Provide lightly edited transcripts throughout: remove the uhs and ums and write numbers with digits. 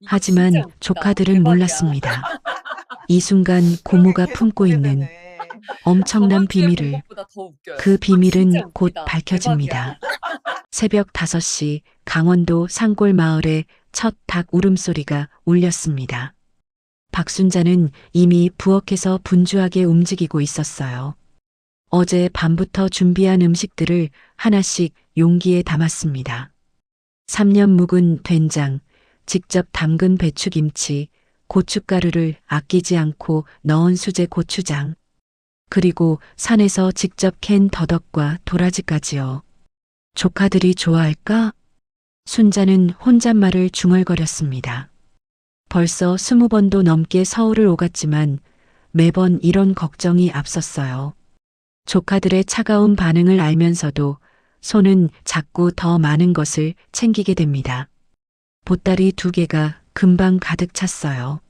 이거 하지만 진짜 웃기다. 조카들은 대박이야. 몰랐습니다. 이 순간 그렇게 고모가 계속 품고 보게 있는 되네. 엄청난 저번 주에 본 비밀을, 것보다 더 웃겨요. 그 비밀은 진짜 곧 웃기다. 대박이야. 밝혀집니다. 새벽 5시 강원도 산골 마을에 첫 닭 울음소리가 울렸습니다. 박순자는 이미 부엌에서 분주하게 움직이고 있었어요. 어제 밤부터 준비한 음식들을 하나씩 용기에 담았습니다. 3년 묵은 된장, 직접 담근 배추김치, 고춧가루를 아끼지 않고 넣은 수제 고추장, 그리고 산에서 직접 캔 더덕과 도라지까지요. 조카들이 좋아할까? 순자는 혼잣말을 중얼거렸습니다. 벌써 20번도 넘게 서울을 오갔지만 매번 이런 걱정이 앞섰어요. 조카들의 차가운 반응을 알면서도 손은 자꾸 더 많은 것을 챙기게 됩니다. 보따리 2개가 금방 가득 찼어요.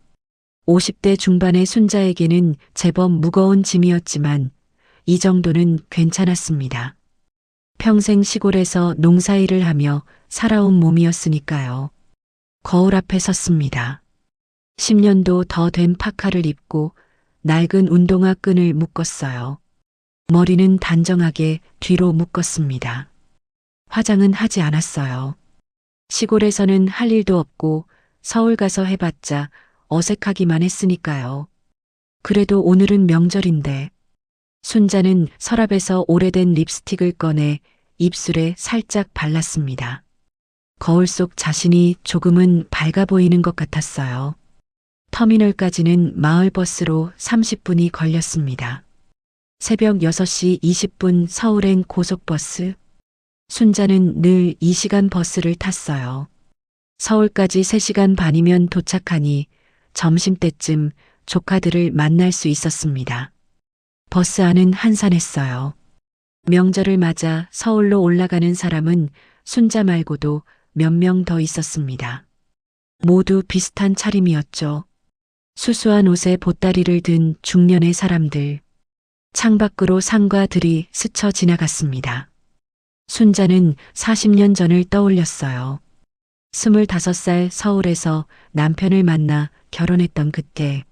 50대 중반의 순자에게는 제법 무거운 짐이었지만 이 정도는 괜찮았습니다. 평생 시골에서 농사일을 하며 살아온 몸이었으니까요. 거울 앞에 섰습니다. 10년도 더 된 파카를 입고 낡은 운동화 끈을 묶었어요. 머리는 단정하게 뒤로 묶었습니다. 화장은 하지 않았어요. 시골에서는 할 일도 없고 서울 가서 해봤자 어색하기만 했으니까요. 그래도 오늘은 명절인데 순자는 서랍에서 오래된 립스틱을 꺼내 입술에 살짝 발랐습니다. 거울 속 자신이 조금은 밝아 보이는 것 같았어요. 터미널까지는 마을버스로 30분이 걸렸습니다. 새벽 6시 20분 서울행 고속버스. 순자는 늘 이 시간 버스를 탔어요. 서울까지 3시간 반이면 도착하니 점심때쯤 조카들을 만날 수 있었습니다. 버스 안은 한산했어요. 명절을 맞아 서울로 올라가는 사람은 순자 말고도 몇 명 더 있었습니다. 모두 비슷한 차림이었죠. 수수한 옷에 보따리를 든 중년의 사람들. 창밖으로 산과 들이 스쳐 지나갔습니다. 순자는 40년 전을 떠올렸어요. 25살 서울에서 남편을 만나 결혼했던 그때.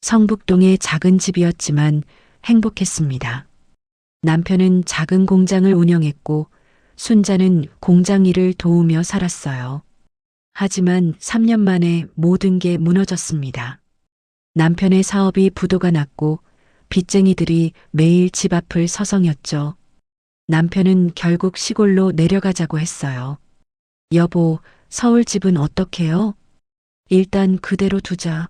성북동의 작은 집이었지만 행복했습니다. 남편은 작은 공장을 운영했고 순자는 공장 일을 도우며 살았어요. 하지만 3년 만에 모든 게 무너졌습니다. 남편의 사업이 부도가 났고 빚쟁이들이 매일 집 앞을 서성였죠. 남편은 결국 시골로 내려가자고 했어요. 여보, 서울 집은 어떡해요? 일단 그대로 두자.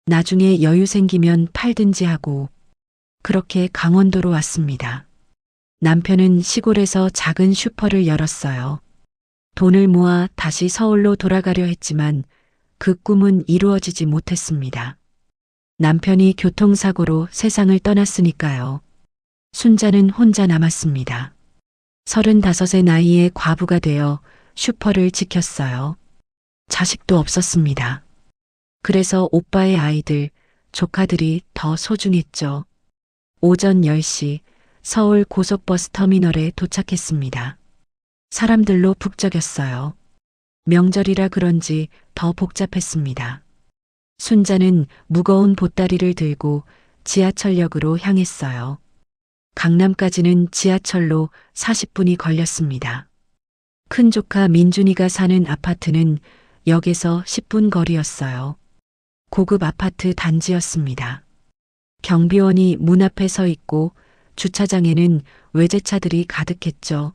나중에 여유 생기면 팔든지 하고. 그렇게 강원도로 왔습니다. 남편은 시골에서 작은 슈퍼를 열었어요. 돈을 모아 다시 서울로 돌아가려 했지만 그 꿈은 이루어지지 못했습니다. 남편이 교통사고로 세상을 떠났으니까요. 순자는 혼자 남았습니다. 35의 나이에 과부가 되어 슈퍼를 지켰어요. 자식도 없었습니다. 그래서 오빠의 아이들, 조카들이 더 소중했죠. 오전 10시 서울 고속버스 터미널에 도착했습니다. 사람들로 북적였어요. 명절이라 그런지 더 복잡했습니다. 순자는 무거운 보따리를 들고 지하철역으로 향했어요. 강남까지는 지하철로 40분이 걸렸습니다. 큰 조카 민준이가 사는 아파트는 역에서 10분 거리였어요. 고급 아파트 단지였습니다. 경비원이 문 앞에 서 있고 주차장에는 외제차들이 가득했죠.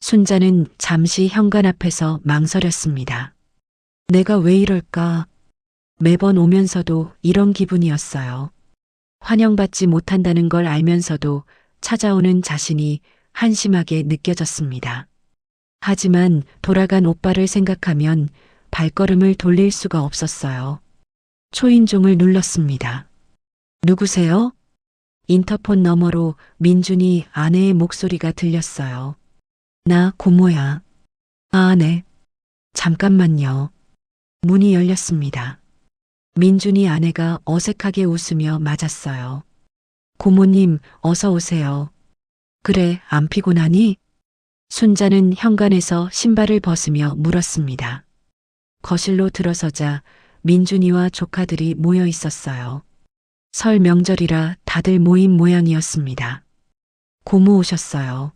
순자는 잠시 현관 앞에서 망설였습니다. 내가 왜 이럴까? 매번 오면서도 이런 기분이었어요. 환영받지 못한다는 걸 알면서도 찾아오는 자신이 한심하게 느껴졌습니다. 하지만 돌아간 오빠를 생각하면 발걸음을 돌릴 수가 없었어요. 초인종을 눌렀습니다. 누구세요? 인터폰 너머로 민준이 아내의 목소리가 들렸어요. 나 고모야. 아, 네. 잠깐만요. 문이 열렸습니다. 민준이 아내가 어색하게 웃으며 맞았어요. 고모님, 어서 오세요. 그래, 안 피곤하니? 순자는 현관에서 신발을 벗으며 물었습니다. 거실로 들어서자 민준이와 조카들이 모여 있었어요. 설 명절이라 다들 모인 모양이었습니다. 고모 오셨어요.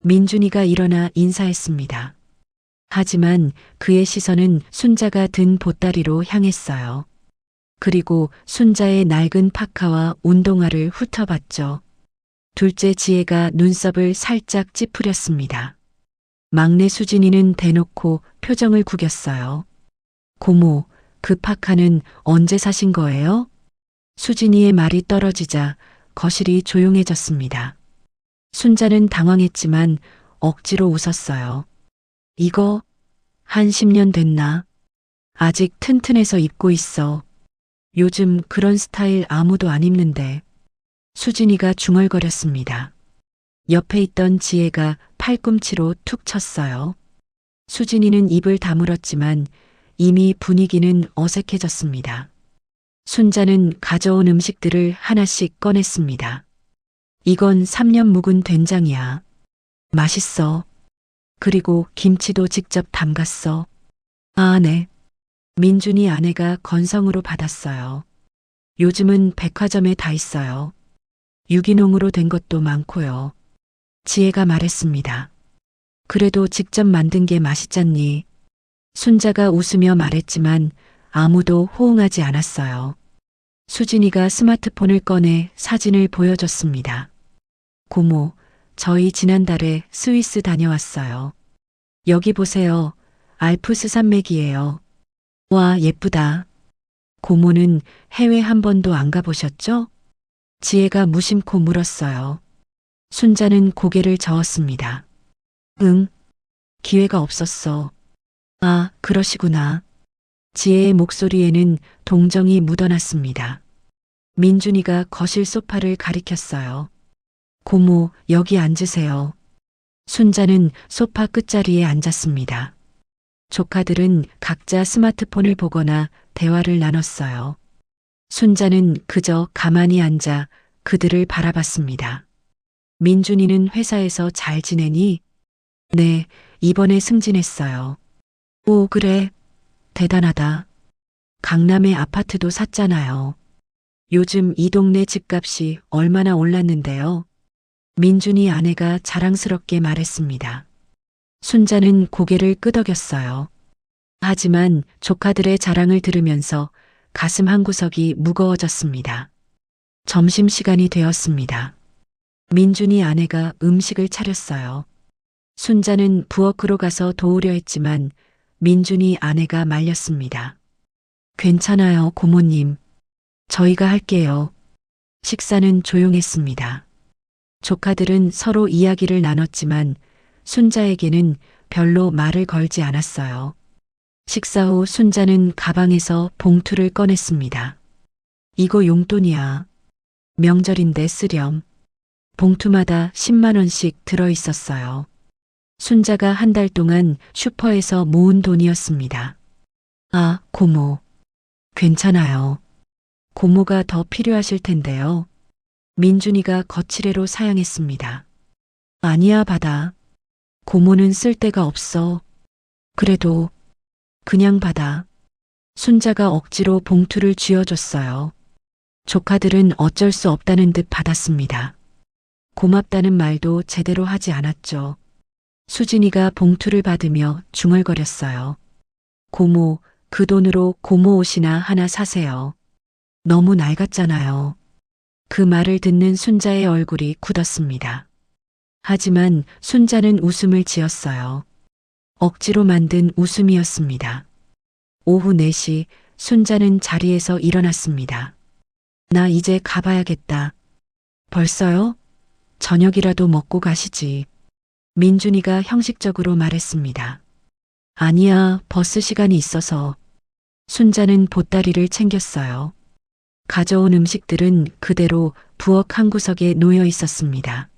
민준이가 일어나 인사했습니다. 하지만 그의 시선은 순자가 든 보따리로 향했어요. 그리고 순자의 낡은 파카와 운동화를 훑어봤죠. 둘째 지혜가 눈썹을 살짝 찌푸렸습니다. 막내 수진이는 대놓고 표정을 구겼어요. 고모, 그 파카는 언제 사신 거예요? 수진이의 말이 떨어지자 거실이 조용해졌습니다. 순자는 당황했지만 억지로 웃었어요. 이거 한 10년 됐나? 아직 튼튼해서 입고 있어. 요즘 그런 스타일 아무도 안 입는데. 수진이가 중얼거렸습니다. 옆에 있던 지혜가 팔꿈치로 툭 쳤어요. 수진이는 입을 다물었지만 이미 분위기는 어색해졌습니다. 순자는 가져온 음식들을 하나씩 꺼냈습니다. 이건 3년 묵은 된장이야. 맛있어. 그리고 김치도 직접 담갔어. 아, 네. 민준이 아내가 건성으로 받았어요. 요즘은 백화점에 다 있어요. 유기농으로 된 것도 많고요. 지혜가 말했습니다. 그래도 직접 만든 게 맛있잖니. 순자가 웃으며 말했지만 아무도 호응하지 않았어요. 수진이가 스마트폰을 꺼내 사진을 보여줬습니다. 고모, 저희 지난달에 스위스 다녀왔어요. 여기 보세요. 알프스 산맥이에요. 와, 예쁘다. 고모는 해외 한 번도 안 가보셨죠? 지혜가 무심코 물었어요. 순자는 고개를 저었습니다. 응, 기회가 없었어. 아, 그러시구나. 지혜의 목소리에는 동정이 묻어났습니다. 민준이가 거실 소파를 가리켰어요. 고모, 여기 앉으세요. 순자는 소파 끝자리에 앉았습니다. 조카들은 각자 스마트폰을 보거나 대화를 나눴어요. 순자는 그저 가만히 앉아 그들을 바라봤습니다. 민준이는 회사에서 잘 지내니? 네, 이번에 승진했어요. 오, 그래. 대단하다. 강남에 아파트도 샀잖아요. 요즘 이 동네 집값이 얼마나 올랐는데요. 민준이 아내가 자랑스럽게 말했습니다. 순자는 고개를 끄덕였어요. 하지만 조카들의 자랑을 들으면서 가슴 한구석이 무거워졌습니다. 점심시간이 되었습니다. 민준이 아내가 음식을 차렸어요. 순자는 부엌으로 가서 도우려 했지만 민준이 아내가 말렸습니다. 괜찮아요, 고모님. 저희가 할게요. 식사는 조용했습니다. 조카들은 서로 이야기를 나눴지만 순자에게는 별로 말을 걸지 않았어요. 식사 후 순자는 가방에서 봉투를 꺼냈습니다. 이거 용돈이야. 명절인데 쓰렴. 봉투마다 10만 원씩 들어 있었어요. 순자가 한 달 동안 슈퍼에서 모은 돈이었습니다. 아, 고모. 괜찮아요. 고모가 더 필요하실 텐데요. 민준이가 거칠애로 사양했습니다. 아니야, 받아. 고모는 쓸 데가 없어. 그래도 그냥 받아. 순자가 억지로 봉투를 쥐어줬어요. 조카들은 어쩔 수 없다는 듯 받았습니다. 고맙다는 말도 제대로 하지 않았죠. 수진이가 봉투를 받으며 중얼거렸어요. 고모, 그 돈으로 고모 옷이나 하나 사세요. 너무 낡았잖아요. 그 말을 듣는 순자의 얼굴이 굳었습니다. 하지만 순자는 웃음을 지었어요. 억지로 만든 웃음이었습니다. 오후 4시 순자는 자리에서 일어났습니다. 나 이제 가봐야겠다. 벌써요? 저녁이라도 먹고 가시지. 민준이가 형식적으로 말했습니다. 아니야, 버스 시간이 있어서. 순자는 보따리를 챙겼어요. 가져온 음식들은 그대로 부엌 한 구석에 놓여 있었습니다.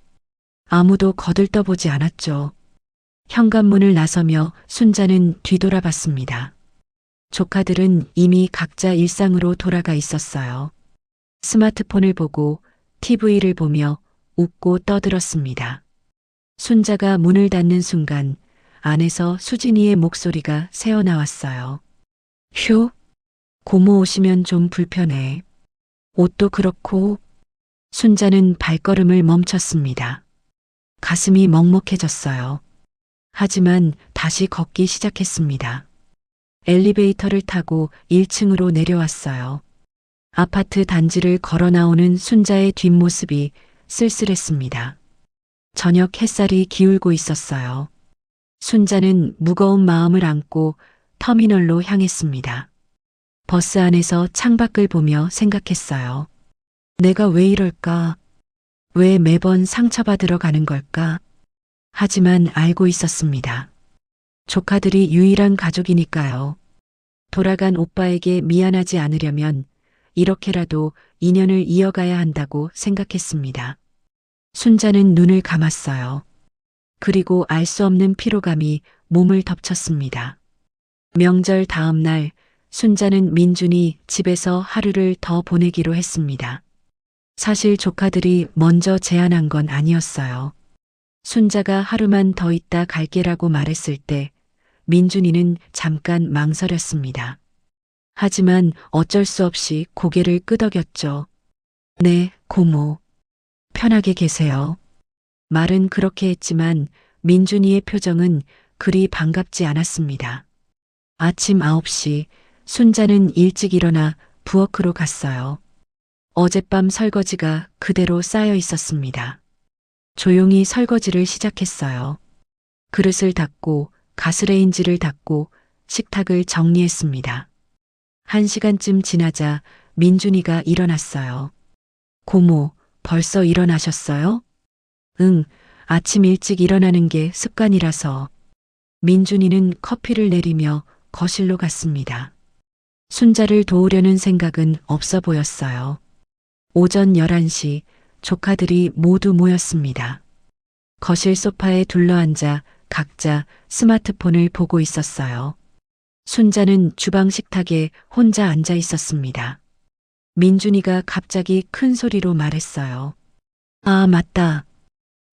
아무도 거들떠보지 않았죠. 현관문을 나서며 순자는 뒤돌아봤습니다. 조카들은 이미 각자 일상으로 돌아가 있었어요. 스마트폰을 보고 TV를 보며 웃고 떠들었습니다. 순자가 문을 닫는 순간 안에서 수진이의 목소리가 새어나왔어요. 휴, 고모 오시면 좀 불편해. 옷도 그렇고. 순자는 발걸음을 멈췄습니다. 가슴이 먹먹해졌어요. 하지만 다시 걷기 시작했습니다. 엘리베이터를 타고 1층으로 내려왔어요. 아파트 단지를 걸어 나오는 순자의 뒷모습이 쓸쓸했습니다. 저녁 햇살이 기울고 있었어요. 순자는 무거운 마음을 안고 터미널로 향했습니다. 버스 안에서 창밖을 보며 생각했어요. 내가 왜 이럴까? 왜 매번 상처받으러 가는 걸까? 하지만 알고 있었습니다. 조카들이 유일한 가족이니까요. 돌아간 오빠에게 미안하지 않으려면 이렇게라도 인연을 이어가야 한다고 생각했습니다. 순자는 눈을 감았어요. 그리고 알 수 없는 피로감이 몸을 덮쳤습니다. 명절 다음 날 순자는 민준이 집에서 하루를 더 보내기로 했습니다. 사실 조카들이 먼저 제안한 건 아니었어요. 순자가 하루만 더 있다 갈게라고 말했을 때 민준이는 잠깐 망설였습니다. 하지만 어쩔 수 없이 고개를 끄덕였죠. 네, 고모. 편하게 계세요. 말은 그렇게 했지만 민준이의 표정은 그리 반갑지 않았습니다. 아침 9시 순자는 일찍 일어나 부엌으로 갔어요. 어젯밤 설거지가 그대로 쌓여 있었습니다. 조용히 설거지를 시작했어요. 그릇을 닦고 가스레인지를 닦고 식탁을 정리했습니다. 1시간쯤 지나자 민준이가 일어났어요. 고모, 벌써 일어나셨어요? 응, 아침 일찍 일어나는 게 습관이라서. 민준이는 커피를 내리며 거실로 갔습니다. 순자를 도우려는 생각은 없어 보였어요. 오전 11시 조카들이 모두 모였습니다. 거실 소파에 둘러앉아 각자 스마트폰을 보고 있었어요. 순자는 주방 식탁에 혼자 앉아 있었습니다. 민준이가 갑자기 큰 소리로 말했어요. 아, 맞다.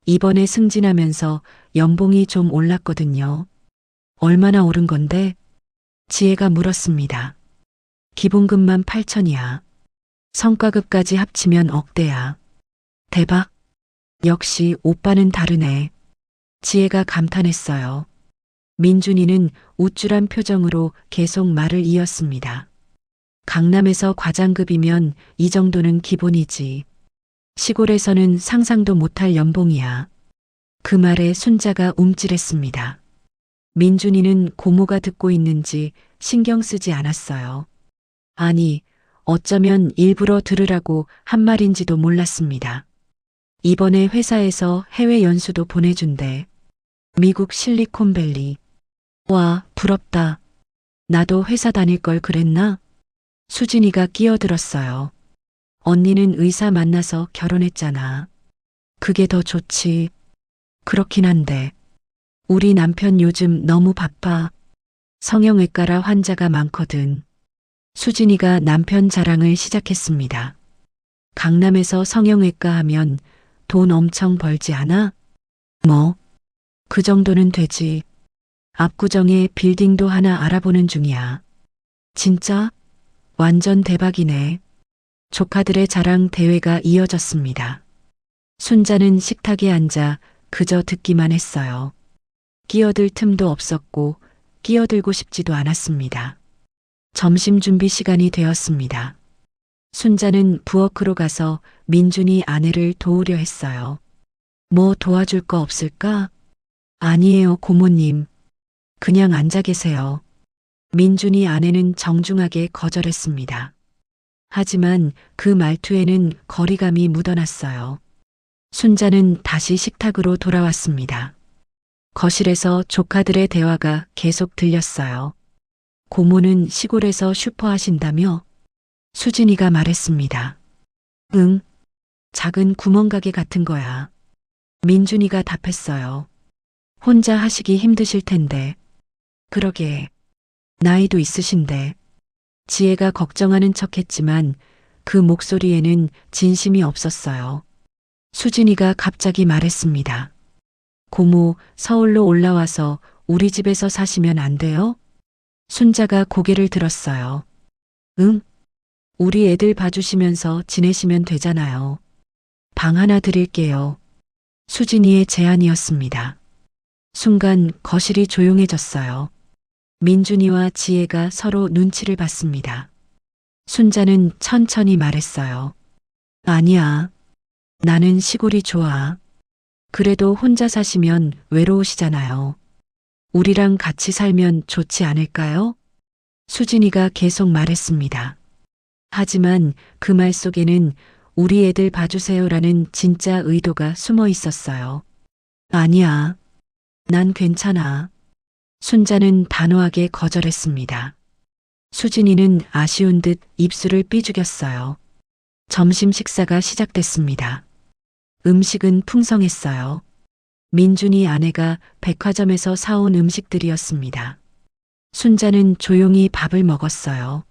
이번에 승진하면서 연봉이 좀 올랐거든요. 얼마나 오른 건데? 지혜가 물었습니다. 기본급만 8천이야. 성과급까지 합치면 억대야. 대박. 역시 오빠는 다르네. 지혜가 감탄했어요. 민준이는 우쭐한 표정으로 계속 말을 이었습니다. 강남에서 과장급이면 이 정도는 기본이지. 시골에서는 상상도 못할 연봉이야. 그 말에 순자가 움찔했습니다. 민준이는 고모가 듣고 있는지 신경 쓰지 않았어요. 아니, 어쩌면 일부러 들으라고 한 말인지도 몰랐습니다. 이번에 회사에서 해외 연수도 보내준대. 미국 실리콘밸리. 와, 부럽다. 나도 회사 다닐 걸 그랬나? 수진이가 끼어들었어요. 언니는 의사 만나서 결혼했잖아. 그게 더 좋지. 그렇긴 한데. 우리 남편 요즘 너무 바빠. 성형외과라 환자가 많거든. 수진이가 남편 자랑을 시작했습니다. 강남에서 성형외과 하면 돈 엄청 벌지 않아? 뭐, 그 정도는 되지. 압구정에 빌딩도 하나 알아보는 중이야. 진짜? 완전 대박이네. 조카들의 자랑 대회가 이어졌습니다. 순자는 식탁에 앉아 그저 듣기만 했어요. 끼어들 틈도 없었고 끼어들고 싶지도 않았습니다. 점심 준비 시간이 되었습니다. 순자는 부엌으로 가서 민준이 아내를 도우려 했어요. 뭐 도와줄 거 없을까? 아니에요, 고모님. 그냥 앉아 계세요. 민준이 아내는 정중하게 거절했습니다. 하지만 그 말투에는 거리감이 묻어났어요. 순자는 다시 식탁으로 돌아왔습니다. 거실에서 조카들의 대화가 계속 들렸어요. 고모는 시골에서 슈퍼 하신다며? 수진이가 말했습니다. 응, 작은 구멍가게 같은 거야. 민준이가 답했어요. 혼자 하시기 힘드실 텐데. 그러게, 나이도 있으신데. 지혜가 걱정하는 척했지만 그 목소리에는 진심이 없었어요. 수진이가 갑자기 말했습니다. 고모, 서울로 올라와서 우리 집에서 사시면 안 돼요? 순자가 고개를 들었어요. 응? 우리 애들 봐주시면서 지내시면 되잖아요. 방 하나 드릴게요. 수진이의 제안이었습니다. 순간 거실이 조용해졌어요. 민준이와 지혜가 서로 눈치를 봤습니다. 순자는 천천히 말했어요. 아니야. 나는 시골이 좋아. 그래도 혼자 사시면 외로우시잖아요. 우리랑 같이 살면 좋지 않을까요? 수진이가 계속 말했습니다. 하지만 그 말 속에는 우리 애들 봐주세요라는 진짜 의도가 숨어 있었어요. 아니야. 난 괜찮아. 순자는 단호하게 거절했습니다. 수진이는 아쉬운 듯 입술을 삐죽였어요. 점심 식사가 시작됐습니다. 음식은 풍성했어요. 민준이 아내가 백화점에서 사온 음식들이었습니다. 순자는 조용히 밥을 먹었어요.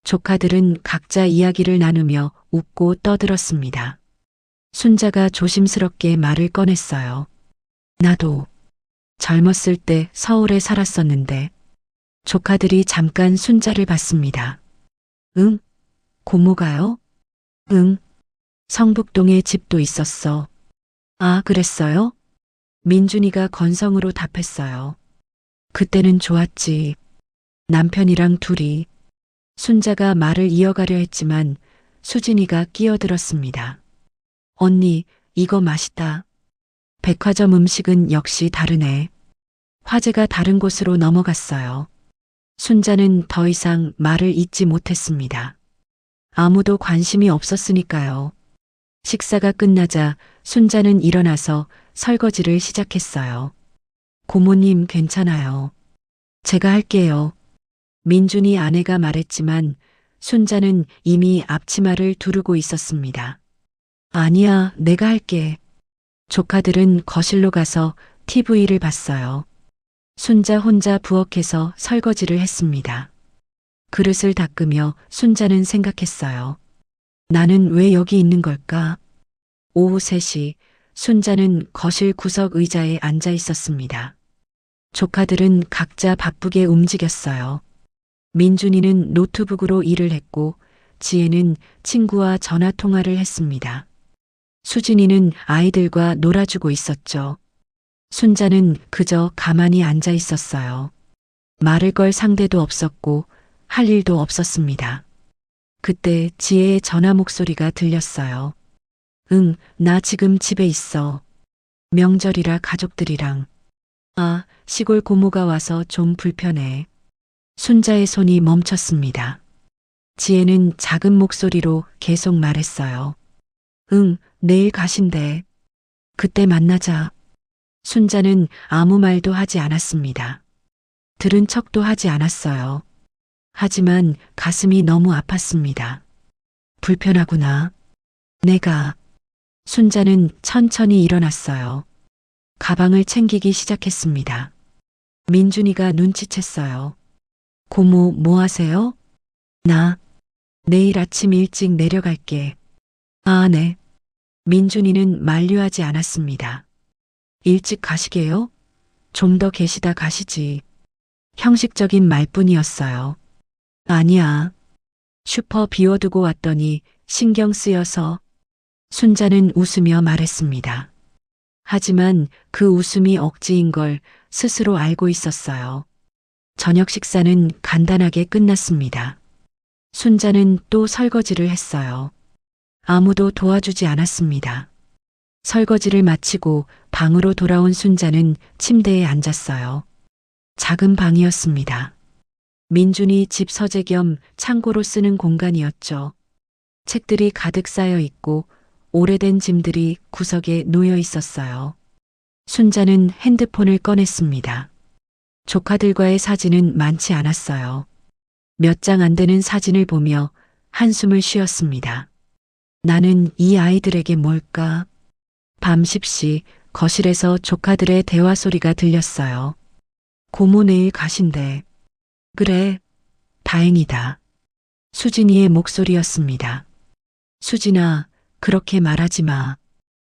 조카들은 각자 이야기를 나누며 웃고 떠들었습니다. 순자가 조심스럽게 말을 꺼냈어요. 나도 젊었을 때 서울에 살았었는데. 조카들이 잠깐 순자를 봤습니다. 응? 고모가요? 응. 성북동에 집도 있었어. 아, 그랬어요? 민준이가 건성으로 답했어요. 그때는 좋았지. 남편이랑 둘이. 순자가 말을 이어가려 했지만 수진이가 끼어들었습니다. 언니, 이거 맛있다. 백화점 음식은 역시 다르네. 화제가 다른 곳으로 넘어갔어요. 순자는 더 이상 말을 잇지 못했습니다. 아무도 관심이 없었으니까요. 식사가 끝나자 순자는 일어나서 설거지를 시작했어요. 고모님 괜찮아요. 제가 할게요. 민준이 아내가 말했지만 순자는 이미 앞치마를 두르고 있었습니다. 아니야, 내가 할게. 조카들은 거실로 가서 TV를 봤어요. 순자 혼자 부엌에서 설거지를 했습니다. 그릇을 닦으며 순자는 생각했어요. 나는 왜 여기 있는 걸까? 오후 3시 순자는 거실 구석 의자에 앉아 있었습니다. 조카들은 각자 바쁘게 움직였어요. 민준이는 노트북으로 일을 했고 지혜는 친구와 전화 통화를 했습니다. 수진이는 아이들과 놀아주고 있었죠. 순자는 그저 가만히 앉아 있었어요. 말을 걸 상대도 없었고 할 일도 없었습니다. 그때 지혜의 전화 목소리가 들렸어요. 응, 나 지금 집에 있어. 명절이라 가족들이랑. 아, 시골 고모가 와서 좀 불편해. 순자의 손이 멈췄습니다. 지혜는 작은 목소리로 계속 말했어요. 응, 내일 가신대. 그때 만나자. 순자는 아무 말도 하지 않았습니다. 들은 척도 하지 않았어요. 하지만 가슴이 너무 아팠습니다. 불편하구나. 내가. 순자는 천천히 일어났어요. 가방을 챙기기 시작했습니다. 민준이가 눈치챘어요. 고모, 뭐 하세요? 나 내일 아침 일찍 내려갈게. 아, 네. 민준이는 만류하지 않았습니다. 일찍 가시게요? 좀 더 계시다 가시지. 형식적인 말뿐이었어요. 아니야. 슈퍼 비워두고 왔더니 신경 쓰여서. 순자는 웃으며 말했습니다. 하지만 그 웃음이 억지인 걸 스스로 알고 있었어요. 저녁 식사는 간단하게 끝났습니다. 순자는 또 설거지를 했어요. 아무도 도와주지 않았습니다. 설거지를 마치고 방으로 돌아온 순자는 침대에 앉았어요. 작은 방이었습니다. 민준이 집 서재 겸 창고로 쓰는 공간이었죠. 책들이 가득 쌓여 있고 오래된 짐들이 구석에 놓여 있었어요. 순자는 핸드폰을 꺼냈습니다. 조카들과의 사진은 많지 않았어요. 몇 장 안 되는 사진을 보며 한숨을 쉬었습니다. 나는 이 아이들에게 뭘까? 밤 10시 거실에서 조카들의 대화 소리가 들렸어요. 고모 내일 가신대. 그래, 다행이다. 수진이의 목소리였습니다. 수진아, 그렇게 말하지 마.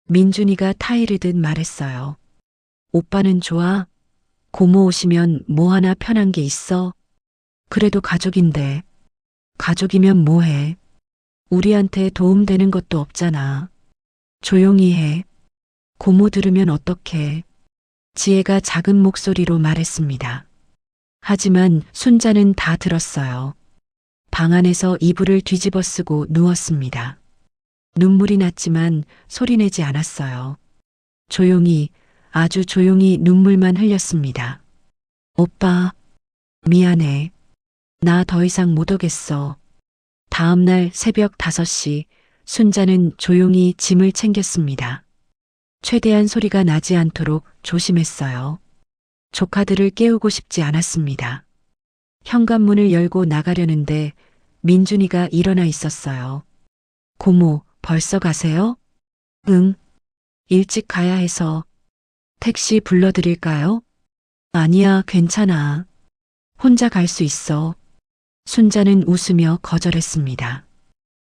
민준이가 타이르듯 말했어요. 오빠는 좋아? 고모 오시면 뭐 하나 편한 게 있어? 그래도 가족인데. 가족이면 뭐해? 우리한테 도움되는 것도 없잖아. 조용히 해. 고모 들으면 어떡해. 지혜가 작은 목소리로 말했습니다. 하지만 순자는 다 들었어요. 방 안에서 이불을 뒤집어 쓰고 누웠습니다. 눈물이 났지만 소리내지 않았어요. 조용히, 아주 조용히 눈물만 흘렸습니다. 오빠, 미안해. 나 더 이상 못 오겠어. 다음 날 새벽 5시, 순자는 조용히 짐을 챙겼습니다. 최대한 소리가 나지 않도록 조심했어요. 조카들을 깨우고 싶지 않았습니다. 현관문을 열고 나가려는데 민준이가 일어나 있었어요. 고모, 벌써 가세요? 응. 일찍 가야 해서. 택시 불러드릴까요? 아니야, 괜찮아. 혼자 갈 수 있어. 순자는 웃으며 거절했습니다.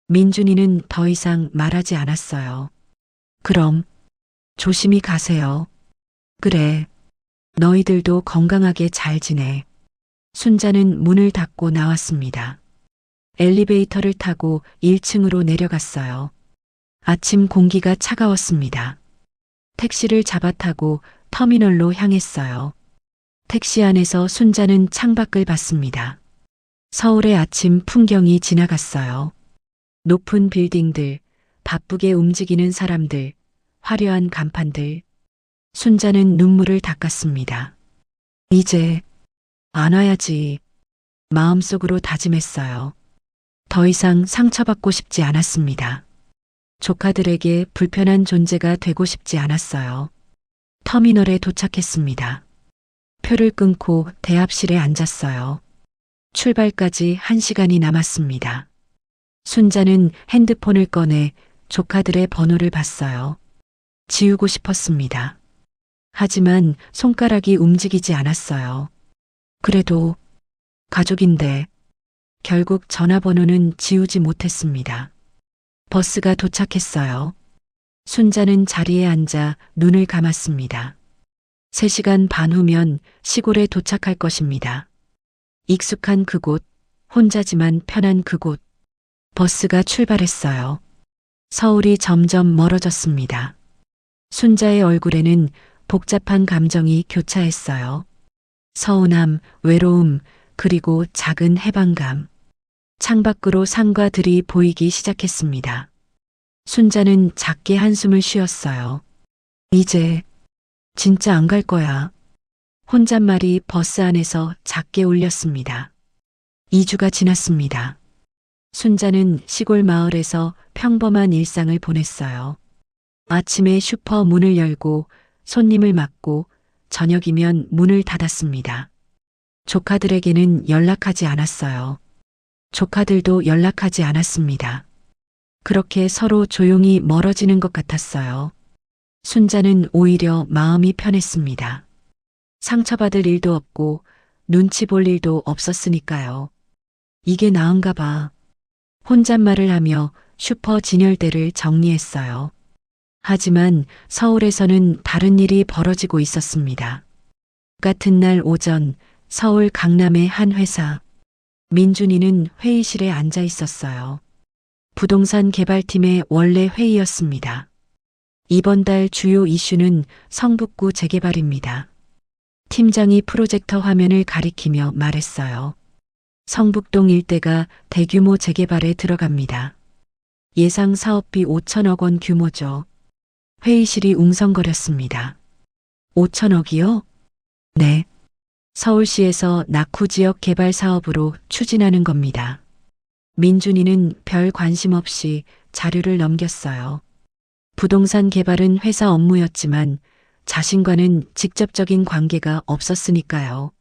민준이는 더 이상 말하지 않았어요. 그럼 조심히 가세요. 그래. 너희들도 건강하게 잘 지내. 순자는 문을 닫고 나왔습니다. 엘리베이터를 타고 1층으로 내려갔어요. 아침 공기가 차가웠습니다. 택시를 잡아 타고 터미널로 향했어요. 택시 안에서 순자는 창밖을 봤습니다. 서울의 아침 풍경이 지나갔어요. 높은 빌딩들, 바쁘게 움직이는 사람들, 화려한 간판들. 순자는 눈물을 닦았습니다. 이제 안 와야지. 마음속으로 다짐했어요. 더 이상 상처받고 싶지 않았습니다. 조카들에게 불편한 존재가 되고 싶지 않았어요. 터미널에 도착했습니다. 표를 끊고 대합실에 앉았어요. 출발까지 1시간이 남았습니다. 순자는 핸드폰을 꺼내 조카들의 번호를 봤어요. 지우고 싶었습니다. 하지만 손가락이 움직이지 않았어요. 그래도 가족인데 결국 전화번호는 지우지 못했습니다. 버스가 도착했어요. 순자는 자리에 앉아 눈을 감았습니다. 3시간 반 후면 시골에 도착할 것입니다. 익숙한 그곳, 혼자지만 편한 그곳. 버스가 출발했어요. 서울이 점점 멀어졌습니다. 순자의 얼굴에는 복잡한 감정이 교차했어요. 서운함, 외로움, 그리고 작은 해방감. 창밖으로 산과 들이 보이기 시작했습니다. 순자는 작게 한숨을 쉬었어요. 이제 진짜 안 갈 거야. 혼잣말이 버스 안에서 작게 울렸습니다. 2주가 지났습니다. 순자는 시골 마을에서 평범한 일상을 보냈어요. 아침에 슈퍼 문을 열고 손님을 맞고 저녁이면 문을 닫았습니다. 조카들에게는 연락하지 않았어요. 조카들도 연락하지 않았습니다. 그렇게 서로 조용히 멀어지는 것 같았어요. 순자는 오히려 마음이 편했습니다. 상처받을 일도 없고 눈치 볼 일도 없었으니까요. 이게 나은가 봐. 혼잣말을 하며 슈퍼 진열대를 정리했어요. 하지만 서울에서는 다른 일이 벌어지고 있었습니다. 같은 날 오전 서울 강남의 한 회사. 민준이는 회의실에 앉아 있었어요. 부동산 개발팀의 원래 회의였습니다. 이번 달 주요 이슈는 성북구 재개발입니다. 팀장이 프로젝터 화면을 가리키며 말했어요. 성북동 일대가 대규모 재개발에 들어갑니다. 예상 사업비 5천억 원 규모죠. 회의실이 웅성거렸습니다. 5천억이요? 네. 서울시에서 낙후 지역 개발 사업으로 추진하는 겁니다. 민준이는 별 관심 없이 자료를 넘겼어요. 부동산 개발은 회사 업무였지만 자신과는 직접적인 관계가 없었으니까요.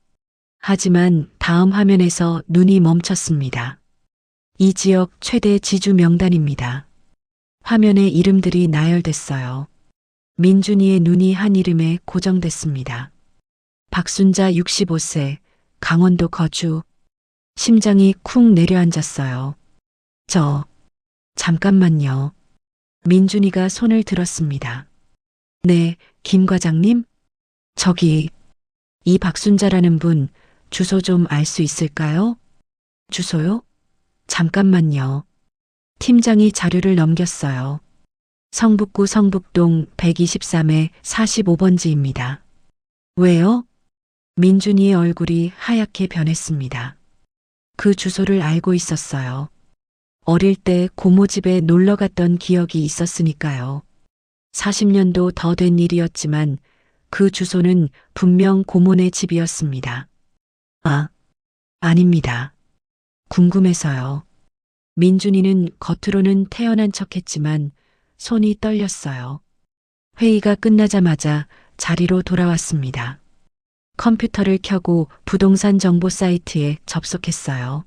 하지만 다음 화면에서 눈이 멈췄습니다. 이 지역 최대 지주 명단입니다. 화면에 이름들이 나열됐어요. 민준이의 눈이 한 이름에 고정됐습니다. 박순자 65세, 강원도 거주. 심장이 쿵 내려앉았어요. 잠깐만요. 민준이가 손을 들었습니다. 네, 김 과장님? 저기, 이 박순자라는 분 주소 좀 알 수 있을까요? 주소요? 잠깐만요. 팀장이 자료를 넘겼어요. 성북구 성북동 123에 45번지입니다. 왜요? 민준이의 얼굴이 하얗게 변했습니다. 그 주소를 알고 있었어요. 어릴 때 고모 집에 놀러 갔던 기억이 있었으니까요. 40년도 더 된 일이었지만 그 주소는 분명 고모네 집이었습니다. 아, 아닙니다. 궁금해서요. 민준이는 겉으로는 태연한 척했지만 손이 떨렸어요. 회의가 끝나자마자 자리로 돌아왔습니다. 컴퓨터를 켜고 부동산 정보 사이트에 접속했어요.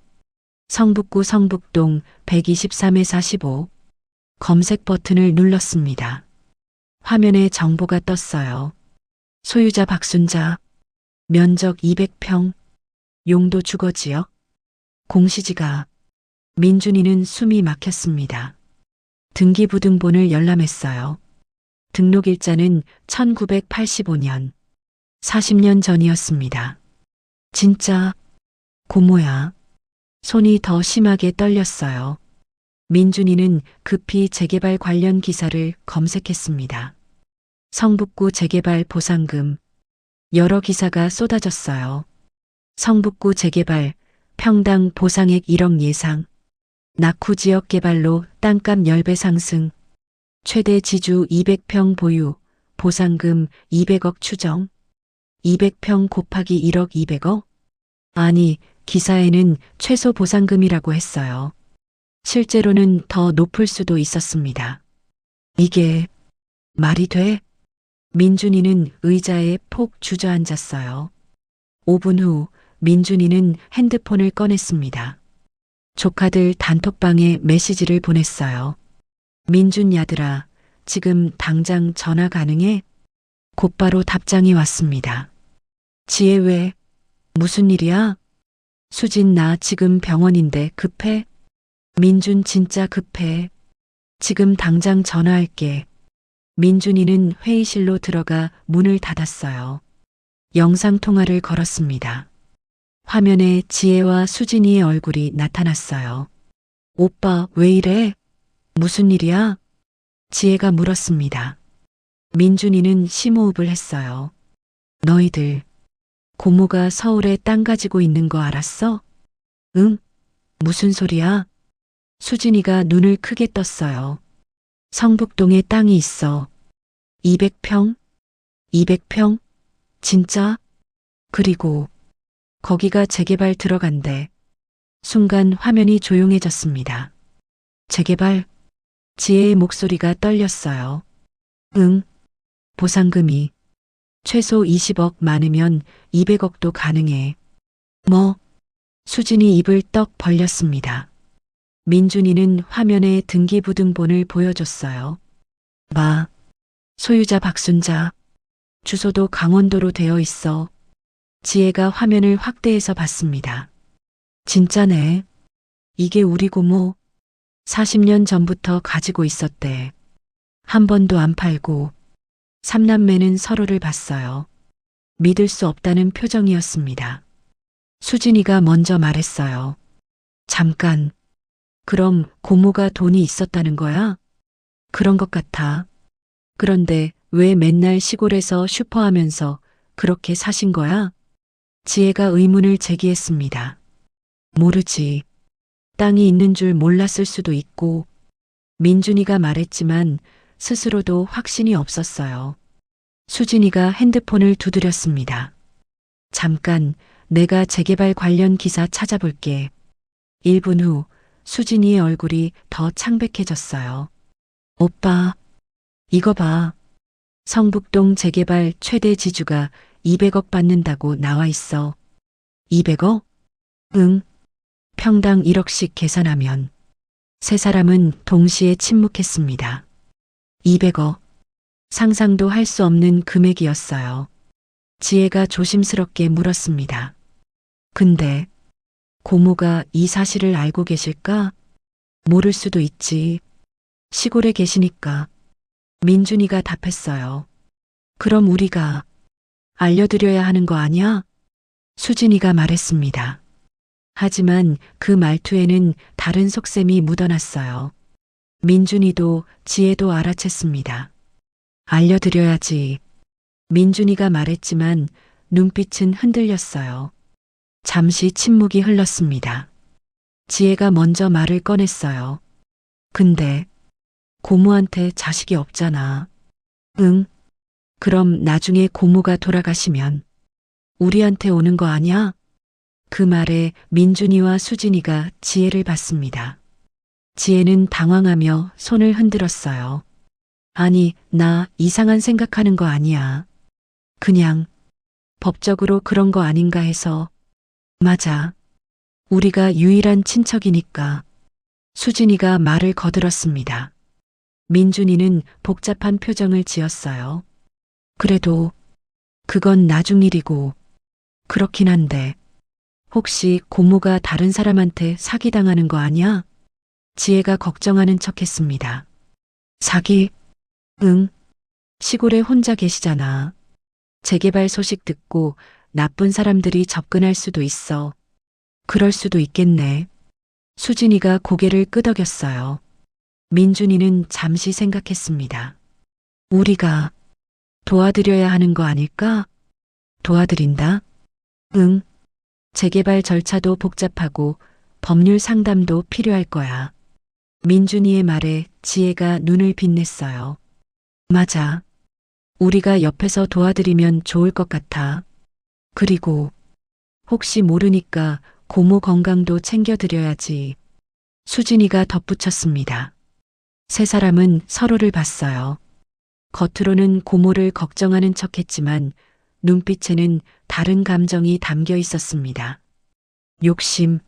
성북구 성북동 123에 45 검색 버튼을 눌렀습니다. 화면에 정보가 떴어요. 소유자 박순자, 면적 200평, 용도 주거지역, 공시지가. 민준이는 숨이 막혔습니다. 등기부등본을 열람했어요. 등록일자는 1985년, 40년 전이었습니다. 진짜 고모야. 손이 더 심하게 떨렸어요. 민준이는 급히 재개발 관련 기사를 검색했습니다. 성북구 재개발 보상금. 여러 기사가 쏟아졌어요. 성북구 재개발, 평당 보상액 1억 예상. 낙후 지역 개발로 땅값 10배 상승. 최대 지주 200평 보유, 보상금 200억 추정. 200평 곱하기 1억 200억? 아니, 기사에는 최소 보상금이라고 했어요. 실제로는 더 높을 수도 있었습니다. 이게 말이 돼? 민준이는 의자에 폭 주저앉았어요. 5분 후 민준이는 핸드폰을 꺼냈습니다. 조카들 단톡방에 메시지를 보냈어요. 민준 야들아, 지금 당장 전화 가능해? 곧바로 답장이 왔습니다. 지혜 왜? 무슨 일이야? 수진 나 지금 병원인데 급해? 민준 진짜 급해. 지금 당장 전화할게. 민준이는 회의실로 들어가 문을 닫았어요. 영상통화를 걸었습니다. 화면에 지혜와 수진이의 얼굴이 나타났어요. 오빠 왜 이래? 무슨 일이야? 지혜가 물었습니다. 민준이는 심호흡을 했어요. 너희들 고모가 서울에 땅 가지고 있는 거 알았어? 응? 무슨 소리야? 수진이가 눈을 크게 떴어요. 성북동에 땅이 있어. 200평? 200평? 진짜? 그리고 거기가 재개발 들어간대. 순간 화면이 조용해졌습니다. 재개발? 지혜의 목소리가 떨렸어요. 응. 보상금이 최소 20억 많으면 200억도 가능해. 뭐? 수진이 입을 떡 벌렸습니다. 민준이는 화면에 등기부등본을 보여줬어요. 봐. 소유자 박순자. 주소도 강원도로 되어 있어. 지혜가 화면을 확대해서 봤습니다. 진짜네. 이게 우리 고모. 40년 전부터 가지고 있었대. 한 번도 안 팔고. 삼남매는 서로를 봤어요. 믿을 수 없다는 표정이었습니다. 수진이가 먼저 말했어요. 잠깐. 그럼 고모가 돈이 있었다는 거야? 그런 것 같아. 그런데 왜 맨날 시골에서 슈퍼하면서 그렇게 사신 거야? 지혜가 의문을 제기했습니다. 모르지. 땅이 있는 줄 몰랐을 수도 있고. 민준이가 말했지만 스스로도 확신이 없었어요. 수진이가 핸드폰을 두드렸습니다. 잠깐, 내가 재개발 관련 기사 찾아볼게. 1분 후 수진이의 얼굴이 더 창백해졌어요. 오빠, 이거 봐. 성북동 재개발 최대 지주가 200억 받는다고 나와 있어. 200억? 응. 평당 1억씩 계산하면. 세 사람은 동시에 침묵했습니다. 200억. 상상도 할 수 없는 금액이었어요. 지혜가 조심스럽게 물었습니다. 근데 고모가 이 사실을 알고 계실까? 모를 수도 있지. 시골에 계시니까. 민준이가 답했어요. 그럼 우리가 알려드려야 하는 거 아니야? 수진이가 말했습니다. 하지만 그 말투에는 다른 속셈이 묻어났어요. 민준이도 지혜도 알아챘습니다. 알려드려야지. 민준이가 말했지만 눈빛은 흔들렸어요. 잠시 침묵이 흘렀습니다. 지혜가 먼저 말을 꺼냈어요. 근데 고모한테 자식이 없잖아. 응? 그럼 나중에 고모가 돌아가시면 우리한테 오는 거 아니야? 그 말에 민준이와 수진이가 지혜를 봤습니다. 지혜는 당황하며 손을 흔들었어요. 아니, 나 이상한 생각하는 거 아니야. 그냥 법적으로 그런 거 아닌가 해서. 맞아. 우리가 유일한 친척이니까. 수진이가 말을 거들었습니다. 민준이는 복잡한 표정을 지었어요. 그래도 그건 나중 일이고 그렇긴 한데 혹시 고모가 다른 사람한테 사기당하는 거 아니야? 지혜가 걱정하는 척했습니다. 사기? 응. 시골에 혼자 계시잖아. 재개발 소식 듣고 나쁜 사람들이 접근할 수도 있어. 그럴 수도 있겠네. 수진이가 고개를 끄덕였어요. 민준이는 잠시 생각했습니다. 우리가 도와드려야 하는 거 아닐까? 도와드린다? 응. 재개발 절차도 복잡하고 법률 상담도 필요할 거야. 민준이의 말에 지혜가 눈을 빛냈어요. 맞아. 우리가 옆에서 도와드리면 좋을 것 같아. 그리고 혹시 모르니까 고모 건강도 챙겨드려야지. 수진이가 덧붙였습니다. 세 사람은 서로를 봤어요. 겉으로는 고모를 걱정하는 척했지만 눈빛에는 다른 감정이 담겨 있었습니다. 욕심,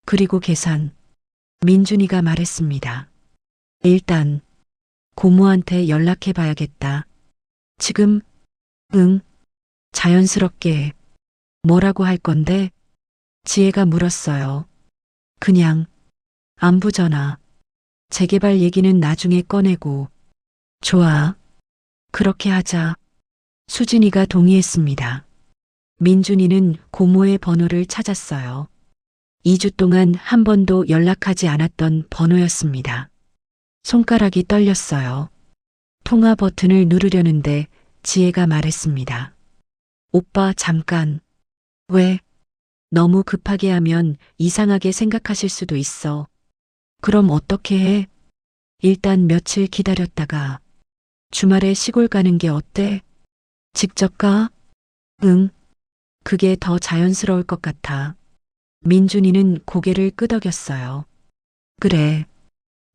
그리고 계산. 민준이가 말했습니다. 일단 고모한테 연락해 봐야겠다. 지금? 응. 자연스럽게. 뭐라고 할 건데? 지혜가 물었어요. 그냥 안부 전화. 재개발 얘기는 나중에 꺼내고. 좋아. 그렇게 하자. 수진이가 동의했습니다. 민준이는 고모의 번호를 찾았어요. 2주 동안 한 번도 연락하지 않았던 번호였습니다. 손가락이 떨렸어요. 통화 버튼을 누르려는데 지혜가 말했습니다. 오빠 잠깐. 왜? 너무 급하게 하면 이상하게 생각하실 수도 있어. 그럼 어떻게 해? 일단 며칠 기다렸다가 주말에 시골 가는 게 어때? 직접 가? 응. 그게 더 자연스러울 것 같아. 민준이는 고개를 끄덕였어요. 그래.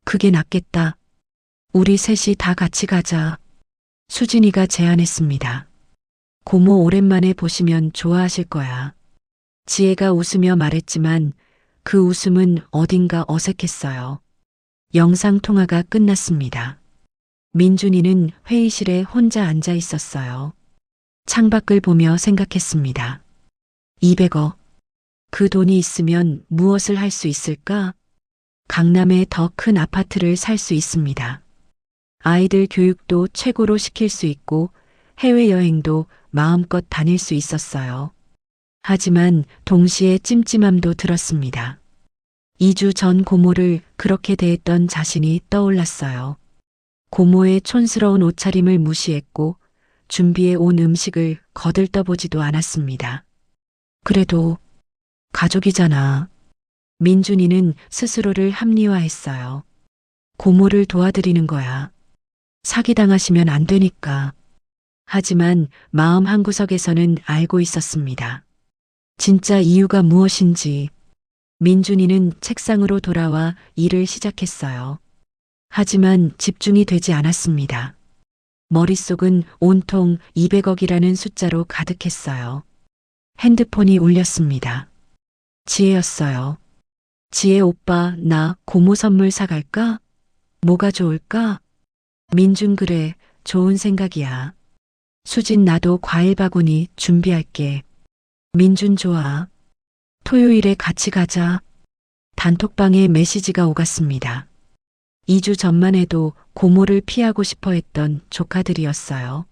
그게 낫겠다. 우리 셋이 다 같이 가자. 수진이가 제안했습니다. 고모 오랜만에 보시면 좋아하실 거야. 지혜가 웃으며 말했지만 그 웃음은 어딘가 어색했어요. 영상통화가 끝났습니다. 민준이는 회의실에 혼자 앉아 있었어요. 창밖을 보며 생각했습니다. 200억. 그 돈이 있으면 무엇을 할 수 있을까? 강남에 더 큰 아파트를 살 수 있습니다. 아이들 교육도 최고로 시킬 수 있고 해외여행도 마음껏 다닐 수 있었어요. 하지만 동시에 찜찜함도 들었습니다. 2주 전 고모를 그렇게 대했던 자신이 떠올랐어요. 고모의 촌스러운 옷차림을 무시했고 준비해 온 음식을 거들떠보지도 않았습니다. 그래도 가족이잖아. 민준이는 스스로를 합리화했어요. 고모를 도와드리는 거야. 사기당하시면 안 되니까. 하지만 마음 한구석에서는 알고 있었습니다. 진짜 이유가 무엇인지. 민준이는 책상으로 돌아와 일을 시작했어요. 하지만 집중이 되지 않았습니다. 머릿속은 온통 200억이라는 숫자로 가득했어요. 핸드폰이 울렸습니다. 지혜였어요. 지혜 오빠, 나 고모 선물 사갈까? 뭐가 좋을까? 민준 그래, 좋은 생각이야. 수진 나도 과일 바구니 준비할게. 민준 좋아. 토요일에 같이 가자. 단톡방에 메시지가 오갔습니다. 2주 전만 해도 고모를 피하고 싶어 했던 조카들이었어요.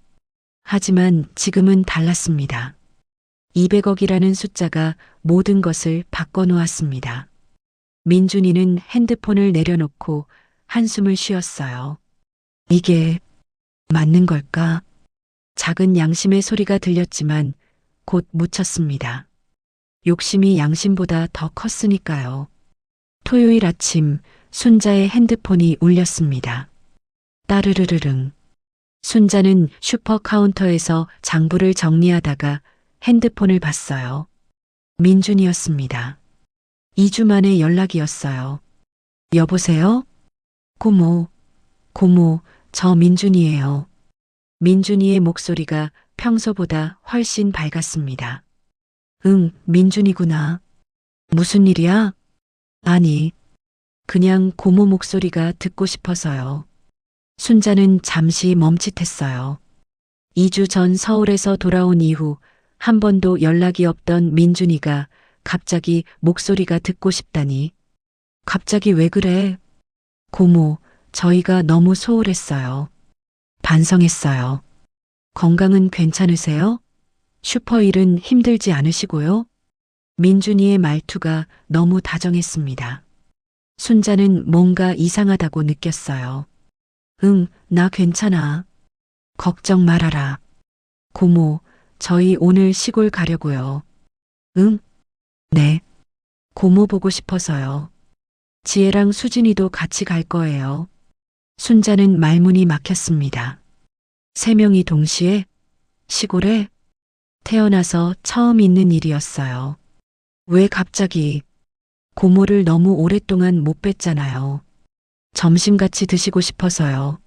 하지만 지금은 달랐습니다. 200억이라는 숫자가 모든 것을 바꿔놓았습니다. 민준이는 핸드폰을 내려놓고 한숨을 쉬었어요. 이게 맞는 걸까? 작은 양심의 소리가 들렸지만 곧 묻혔습니다. 욕심이 양심보다 더 컸으니까요. 토요일 아침 순자의 핸드폰이 울렸습니다. 따르르르릉. 순자는 슈퍼 카운터에서 장부를 정리하다가 핸드폰을 봤어요. 민준이었습니다. 2주 만에 연락이었어요. 여보세요? 고모, 저 민준이에요. 민준이의 목소리가 평소보다 훨씬 밝았습니다. 응, 민준이구나. 무슨 일이야? 아니, 그냥 고모 목소리가 듣고 싶어서요. 순자는 잠시 멈칫했어요. 2주 전 서울에서 돌아온 이후 한 번도 연락이 없던 민준이가 갑자기 목소리가 듣고 싶다니. 갑자기 왜 그래? 고모, 저희가 너무 소홀했어요. 반성했어요. 건강은 괜찮으세요? 슈퍼일은 힘들지 않으시고요? 민준이의 말투가 너무 다정했습니다. 순자는 뭔가 이상하다고 느꼈어요. 응, 나 괜찮아. 걱정 말아라. 고모, 저희 오늘 시골 가려고요. 응? 네. 고모 보고 싶어서요. 지혜랑 수진이도 같이 갈 거예요. 순자는 말문이 막혔습니다. 3명이 동시에 시골에 태어나서 처음 있는 일이었어요. 왜 갑자기? 고모를 너무 오랫동안 못 뵀잖아요. 점심 같이 드시고 싶어서요.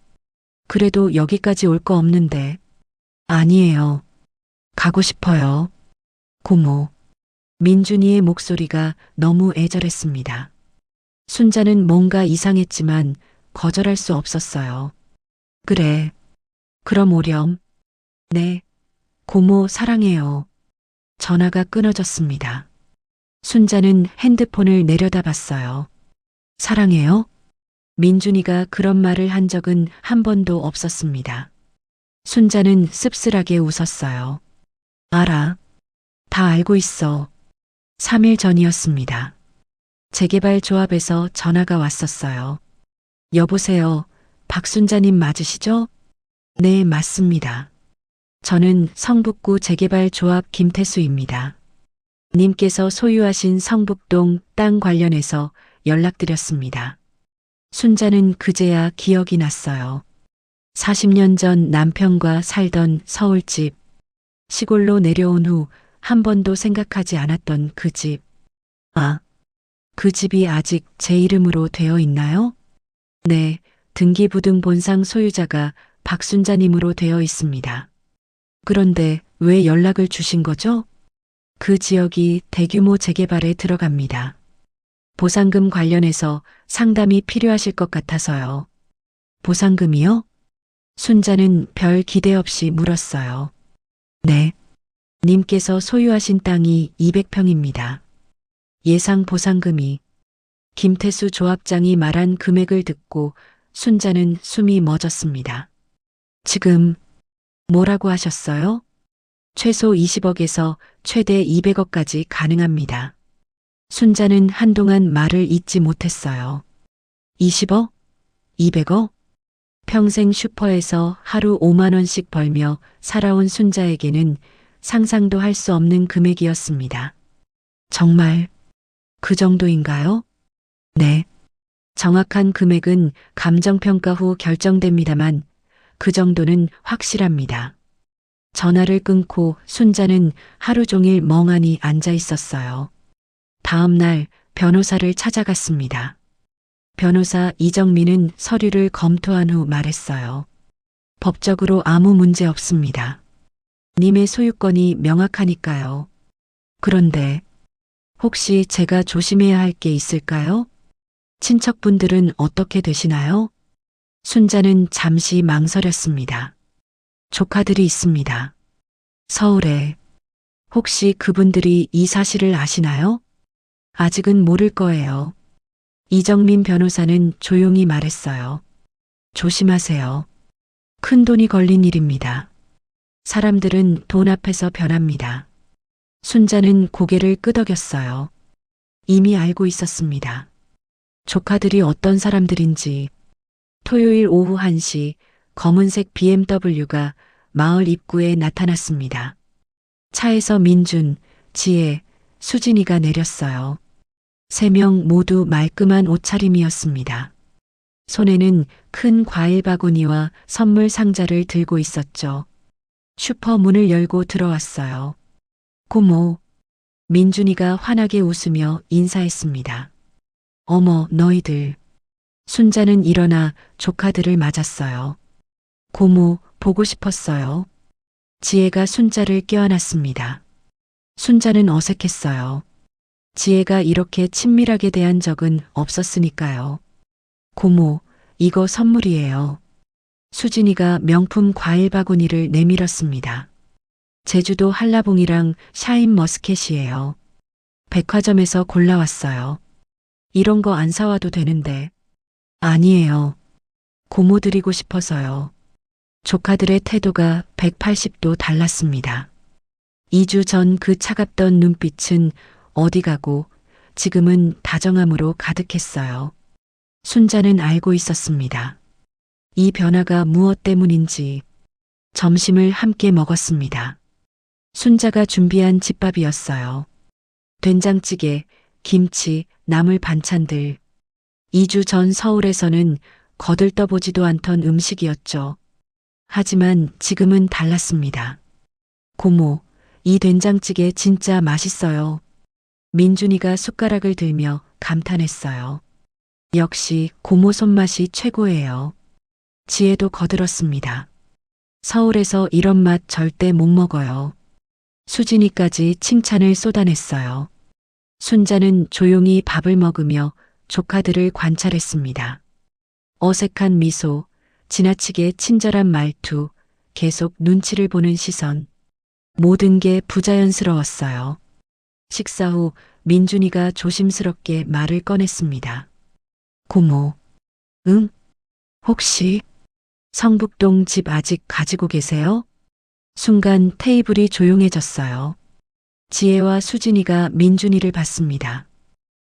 그래도 여기까지 올 거 없는데. 아니에요. 가고 싶어요. 고모. 민준이의 목소리가 너무 애절했습니다. 순자는 뭔가 이상했지만 거절할 수 없었어요. 그래. 그럼 오렴. 네. 고모 사랑해요. 전화가 끊어졌습니다. 순자는 핸드폰을 내려다봤어요. 사랑해요? 민준이가 그런 말을 한 적은 한 번도 없었습니다. 순자는 씁쓸하게 웃었어요. 알아. 다 알고 있어. 3일 전이었습니다. 재개발 조합에서 전화가 왔었어요. 여보세요. 박순자님 맞으시죠? 네, 맞습니다. 저는 성북구 재개발 조합 김태수입니다. 님께서 소유하신 성북동 땅 관련해서 연락드렸습니다. 순자는 그제야 기억이 났어요. 40년 전 남편과 살던 서울집, 시골로 내려온 후 한 번도 생각하지 않았던 그 집. 아, 그 집이 아직 제 이름으로 되어 있나요? 네, 등기부등 본상 소유자가 박순자님으로 되어 있습니다. 그런데 왜 연락을 주신 거죠? 그 지역이 대규모 재개발에 들어갑니다. 보상금 관련해서 상담이 필요하실 것 같아서요. 보상금이요? 순자는 별 기대 없이 물었어요. 네. 님께서 소유하신 땅이 200평입니다. 예상 보상금이. 김태수 조합장이 말한 금액을 듣고 순자는 숨이 멎었습니다. 지금 뭐라고 하셨어요? 최소 20억에서 최대 200억까지 가능합니다. 순자는 한동안 말을 잇지 못했어요. 20억? 200억? 평생 슈퍼에서 하루 5만 원씩 벌며 살아온 순자에게는 상상도 할 수 없는 금액이었습니다. 정말 그 정도인가요? 네. 정확한 금액은 감정평가 후 결정됩니다만 그 정도는 확실합니다. 전화를 끊고 순자는 하루 종일 멍하니 앉아 있었어요. 다음 날 변호사를 찾아갔습니다. 변호사 이정민은 서류를 검토한 후 말했어요. 법적으로 아무 문제 없습니다. 님의 소유권이 명확하니까요. 그런데 혹시 제가 조심해야 할 게 있을까요? 친척분들은 어떻게 되시나요? 순자는 잠시 망설였습니다. 조카들이 있습니다. 서울에. 혹시 그분들이 이 사실을 아시나요? 아직은 모를 거예요. 이정민 변호사는 조용히 말했어요. 조심하세요. 큰 돈이 걸린 일입니다. 사람들은 돈 앞에서 변합니다. 순자는 고개를 끄덕였어요. 이미 알고 있었습니다. 조카들이 어떤 사람들인지. 토요일 오후 1시 검은색 BMW가 마을 입구에 나타났습니다. 차에서 민준, 지혜, 수진이가 내렸어요. 3명 모두 말끔한 옷차림이었습니다. 손에는 큰 과일 바구니와 선물 상자를 들고 있었죠. 슈퍼 문을 열고 들어왔어요. 고모. 민준이가 환하게 웃으며 인사했습니다. 어머, 너희들. 순자는 일어나 조카들을 맞았어요. 고모, 보고 싶었어요. 지혜가 순자를 껴안았습니다. 순자는 어색했어요. 지혜가 이렇게 친밀하게 대한 적은 없었으니까요. 고모, 이거 선물이에요. 수진이가 명품 과일 바구니를 내밀었습니다. 제주도 한라봉이랑 샤인 머스켓이에요. 백화점에서 골라왔어요. 이런 거 안 사와도 되는데. 아니에요. 고모 드리고 싶어서요. 조카들의 태도가 180도 달랐습니다. 2주 전 그 차갑던 눈빛은 어디 가고 지금은 다정함으로 가득했어요. 순자는 알고 있었습니다. 이 변화가 무엇 때문인지. 점심을 함께 먹었습니다. 순자가 준비한 집밥이었어요. 된장찌개, 김치, 나물 반찬들. 2주 전 서울에서는 거들떠보지도 않던 음식이었죠. 하지만 지금은 달랐습니다. 고모, 이 된장찌개 진짜 맛있어요. 민준이가 숟가락을 들며 감탄했어요. 역시 고모 손맛이 최고예요. 지혜도 거들었습니다. 서울에서 이런 맛 절대 못 먹어요. 수진이까지 칭찬을 쏟아냈어요. 순자는 조용히 밥을 먹으며 조카들을 관찰했습니다. 어색한 미소, 지나치게 친절한 말투, 계속 눈치를 보는 시선. 모든 게 부자연스러웠어요. 식사 후 민준이가 조심스럽게 말을 꺼냈습니다. 고모. 응? 혹시 성북동 집 아직 가지고 계세요? 순간 테이블이 조용해졌어요. 지혜와 수진이가 민준이를 봤습니다.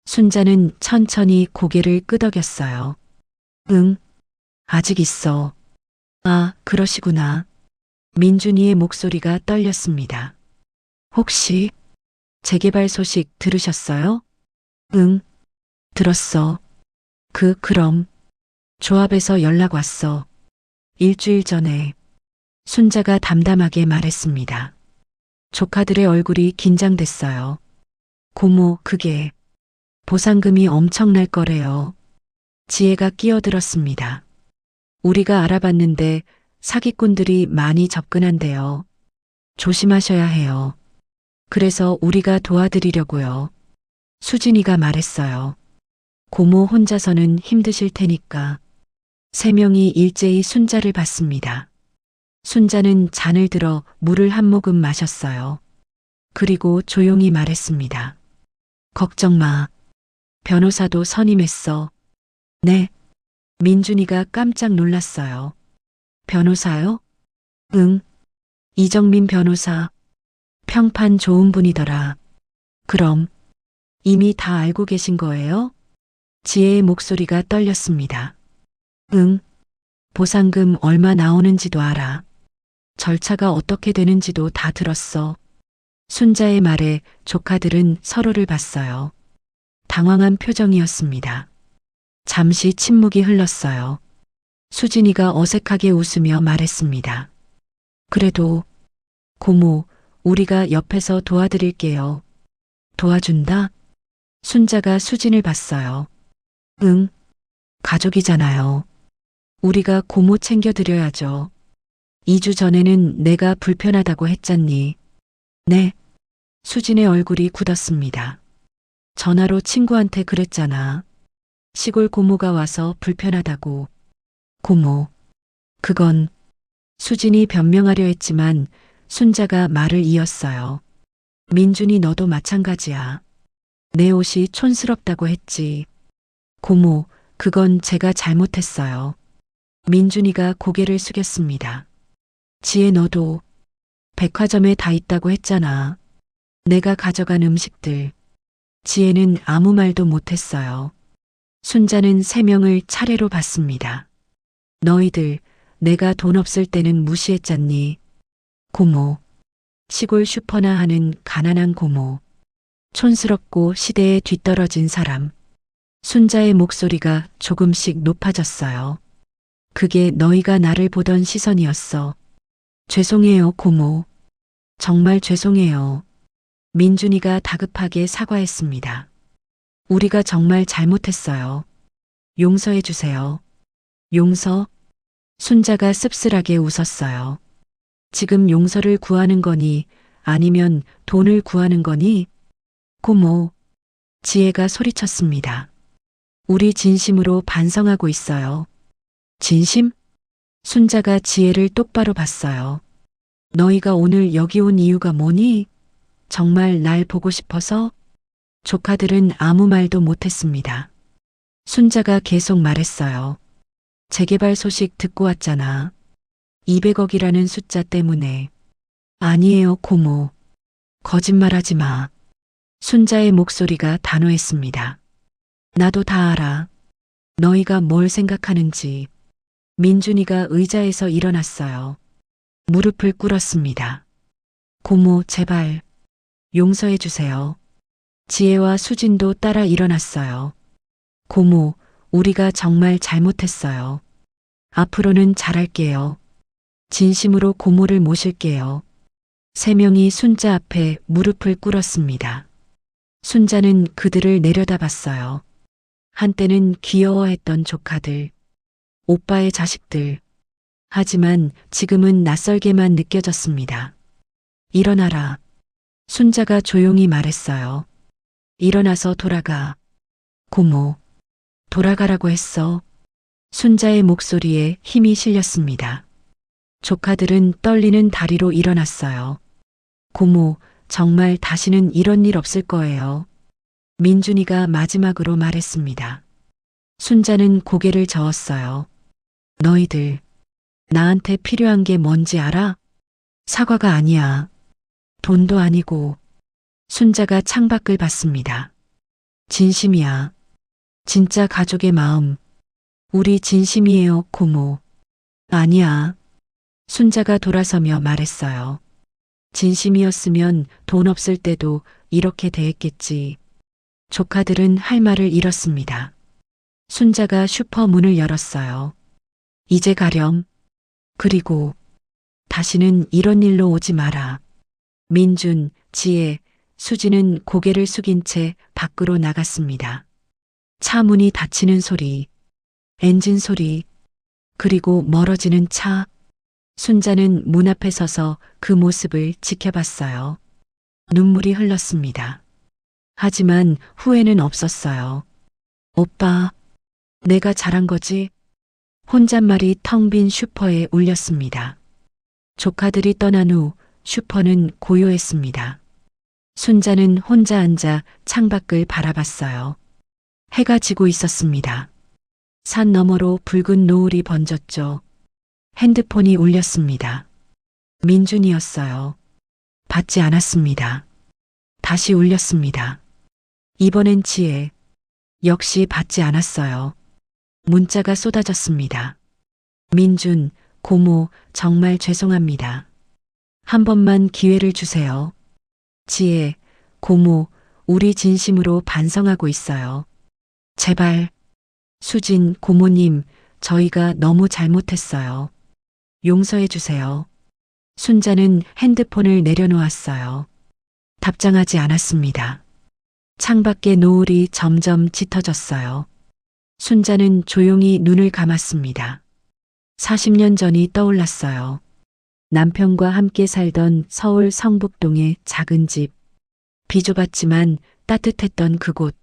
순자는 천천히 고개를 끄덕였어요. 응, 아직 있어. 아, 그러시구나. 민준이의 목소리가 떨렸습니다. 혹시 재개발 소식 들으셨어요? 응, 들었어. 그럼. 조합에서 연락 왔어. 일주일 전에. 순자가 담담하게 말했습니다. 조카들의 얼굴이 긴장됐어요. 고모, 그게 보상금이 엄청날 거래요. 지혜가 끼어들었습니다. 우리가 알아봤는데 사기꾼들이 많이 접근한대요. 조심하셔야 해요. 그래서 우리가 도와드리려고요. 수진이가 말했어요. 고모 혼자서는 힘드실 테니까. 3명이 일제히 순자를 봤습니다. 순자는 잔을 들어 물을 한 모금 마셨어요. 그리고 조용히 말했습니다. 걱정 마. 변호사도 선임했어. 네. 민준이가 깜짝 놀랐어요. 변호사요? 응. 이정민 변호사. 평판 좋은 분이더라. 그럼 이미 다 알고 계신 거예요? 지혜의 목소리가 떨렸습니다. 응. 보상금 얼마 나오는지도 알아. 절차가 어떻게 되는지도 다 들었어. 순자의 말에 조카들은 서로를 봤어요. 당황한 표정이었습니다. 잠시 침묵이 흘렀어요. 수진이가 어색하게 웃으며 말했습니다. 그래도 고모, 우리가 옆에서 도와드릴게요. 도와준다? 순자가 수진을 봤어요. 응, 가족이잖아요. 우리가 고모 챙겨드려야죠. 2주 전에는 내가 불편하다고 했잖니. 네. 수진의 얼굴이 굳었습니다. 전화로 친구한테 그랬잖아. 시골 고모가 와서 불편하다고. 고모. 그건 수진이 변명하려 했지만 순자가 말을 이었어요. 민준이 너도 마찬가지야. 내 옷이 촌스럽다고 했지. 고모, 그건 제가 잘못했어요. 민준이가 고개를 숙였습니다. 지혜 너도 백화점에 다 있다고 했잖아. 내가 가져간 음식들. 지혜는 아무 말도 못했어요. 순자는 3명을 차례로 봤습니다. 너희들, 내가 돈 없을 때는 무시했잖니. 고모. 시골 슈퍼나 하는 가난한 고모. 촌스럽고 시대에 뒤떨어진 사람. 순자의 목소리가 조금씩 높아졌어요. 그게 너희가 나를 보던 시선이었어. 죄송해요, 고모. 정말 죄송해요. 민준이가 다급하게 사과했습니다. 우리가 정말 잘못했어요. 용서해 주세요. 용서? 순자가 씁쓸하게 웃었어요. 지금 용서를 구하는 거니? 아니면 돈을 구하는 거니? 고모. 지혜가 소리쳤습니다. 우리 진심으로 반성하고 있어요. 진심? 순자가 지혜를 똑바로 봤어요. 너희가 오늘 여기 온 이유가 뭐니? 정말 날 보고 싶어서? 조카들은 아무 말도 못했습니다. 순자가 계속 말했어요. 재개발 소식 듣고 왔잖아. 200억이라는 숫자 때문에. 아니에요, 고모. 거짓말하지 마. 순자의 목소리가 단호했습니다. 나도 다 알아. 너희가 뭘 생각하는지. 민준이가 의자에서 일어났어요. 무릎을 꿇었습니다. 고모, 제발. 용서해 주세요. 지혜와 수진도 따라 일어났어요. 고모, 우리가 정말 잘못했어요. 앞으로는 잘할게요. 진심으로 고모를 모실게요. 3명이 순자 앞에 무릎을 꿇었습니다. 순자는 그들을 내려다봤어요. 한때는 귀여워했던 조카들, 오빠의 자식들. 하지만 지금은 낯설게만 느껴졌습니다. 일어나라. 순자가 조용히 말했어요. 일어나서 돌아가. 고모, 돌아가라고 했어. 순자의 목소리에 힘이 실렸습니다. 조카들은 떨리는 다리로 일어났어요. 고모, 정말 다시는 이런 일 없을 거예요. 민준이가 마지막으로 말했습니다. 순자는 고개를 저었어요. 너희들, 나한테 필요한 게 뭔지 알아? 사과가 아니야. 돈도 아니고. 순자가 창밖을 봤습니다. 진심이야. 진짜 가족의 마음. 우리 진심이에요, 고모. 아니야. 순자가 돌아서며 말했어요. 진심이었으면 돈 없을 때도 이렇게 대했겠지. 조카들은 할 말을 잃었습니다. 순자가 슈퍼 문을 열었어요. 이제 가렴. 그리고 다시는 이런 일로 오지 마라. 민준, 지혜, 수지는 고개를 숙인 채 밖으로 나갔습니다. 차 문이 닫히는 소리, 엔진 소리, 그리고 멀어지는 차. 순자는 문 앞에 서서 그 모습을 지켜봤어요. 눈물이 흘렀습니다. 하지만 후회는 없었어요. 오빠, 내가 잘한 거지? 혼잣말이 텅 빈 슈퍼에 울렸습니다. 조카들이 떠난 후 슈퍼는 고요했습니다. 순자는 혼자 앉아 창밖을 바라봤어요. 해가 지고 있었습니다. 산 너머로 붉은 노을이 번졌죠. 핸드폰이 울렸습니다. 민준이었어요. 받지 않았습니다. 다시 울렸습니다. 이번엔 지혜. 역시 받지 않았어요. 문자가 쏟아졌습니다. 민준, 고모, 정말 죄송합니다. 한 번만 기회를 주세요. 지혜, 고모, 우리 진심으로 반성하고 있어요. 제발. 수진, 고모님, 저희가 너무 잘못했어요. 용서해 주세요. 순자는 핸드폰을 내려놓았어요. 답장하지 않았습니다. 창밖의 노을이 점점 짙어졌어요. 순자는 조용히 눈을 감았습니다. 40년 전이 떠올랐어요. 남편과 함께 살던 서울 성북동의 작은 집. 비좁았지만 따뜻했던 그곳.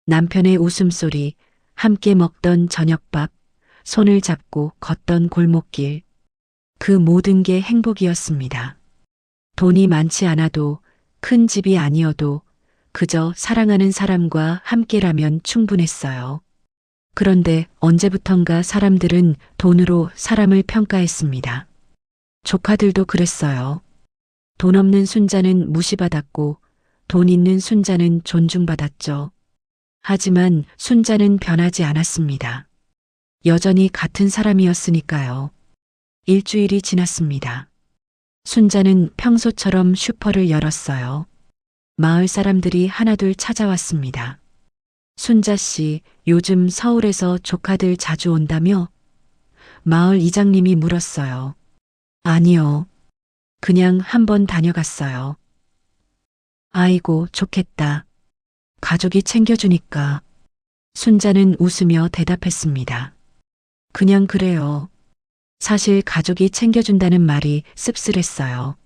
남편의 웃음소리, 함께 먹던 저녁밥, 손을 잡고 걷던 골목길. 그 모든 게 행복이었습니다. 돈이 많지 않아도, 큰 집이 아니어도 그저 사랑하는 사람과 함께라면 충분했어요. 그런데 언제부턴가 사람들은 돈으로 사람을 평가했습니다. 조카들도 그랬어요. 돈 없는 순자는 무시받았고 돈 있는 순자는 존중받았죠. 하지만 순자는 변하지 않았습니다. 여전히 같은 사람이었으니까요. 일주일이 지났습니다. 순자는 평소처럼 슈퍼를 열었어요. 마을 사람들이 하나둘 찾아왔습니다. 순자 씨, 요즘 서울에서 조카들 자주 온다며? 마을 이장님이 물었어요. 아니요. 그냥 한번 다녀갔어요. 아이고, 좋겠다. 가족이 챙겨주니까. 순자는 웃으며 대답했습니다. 그냥 그래요. 사실 가족이 챙겨준다는 말이 씁쓸했어요.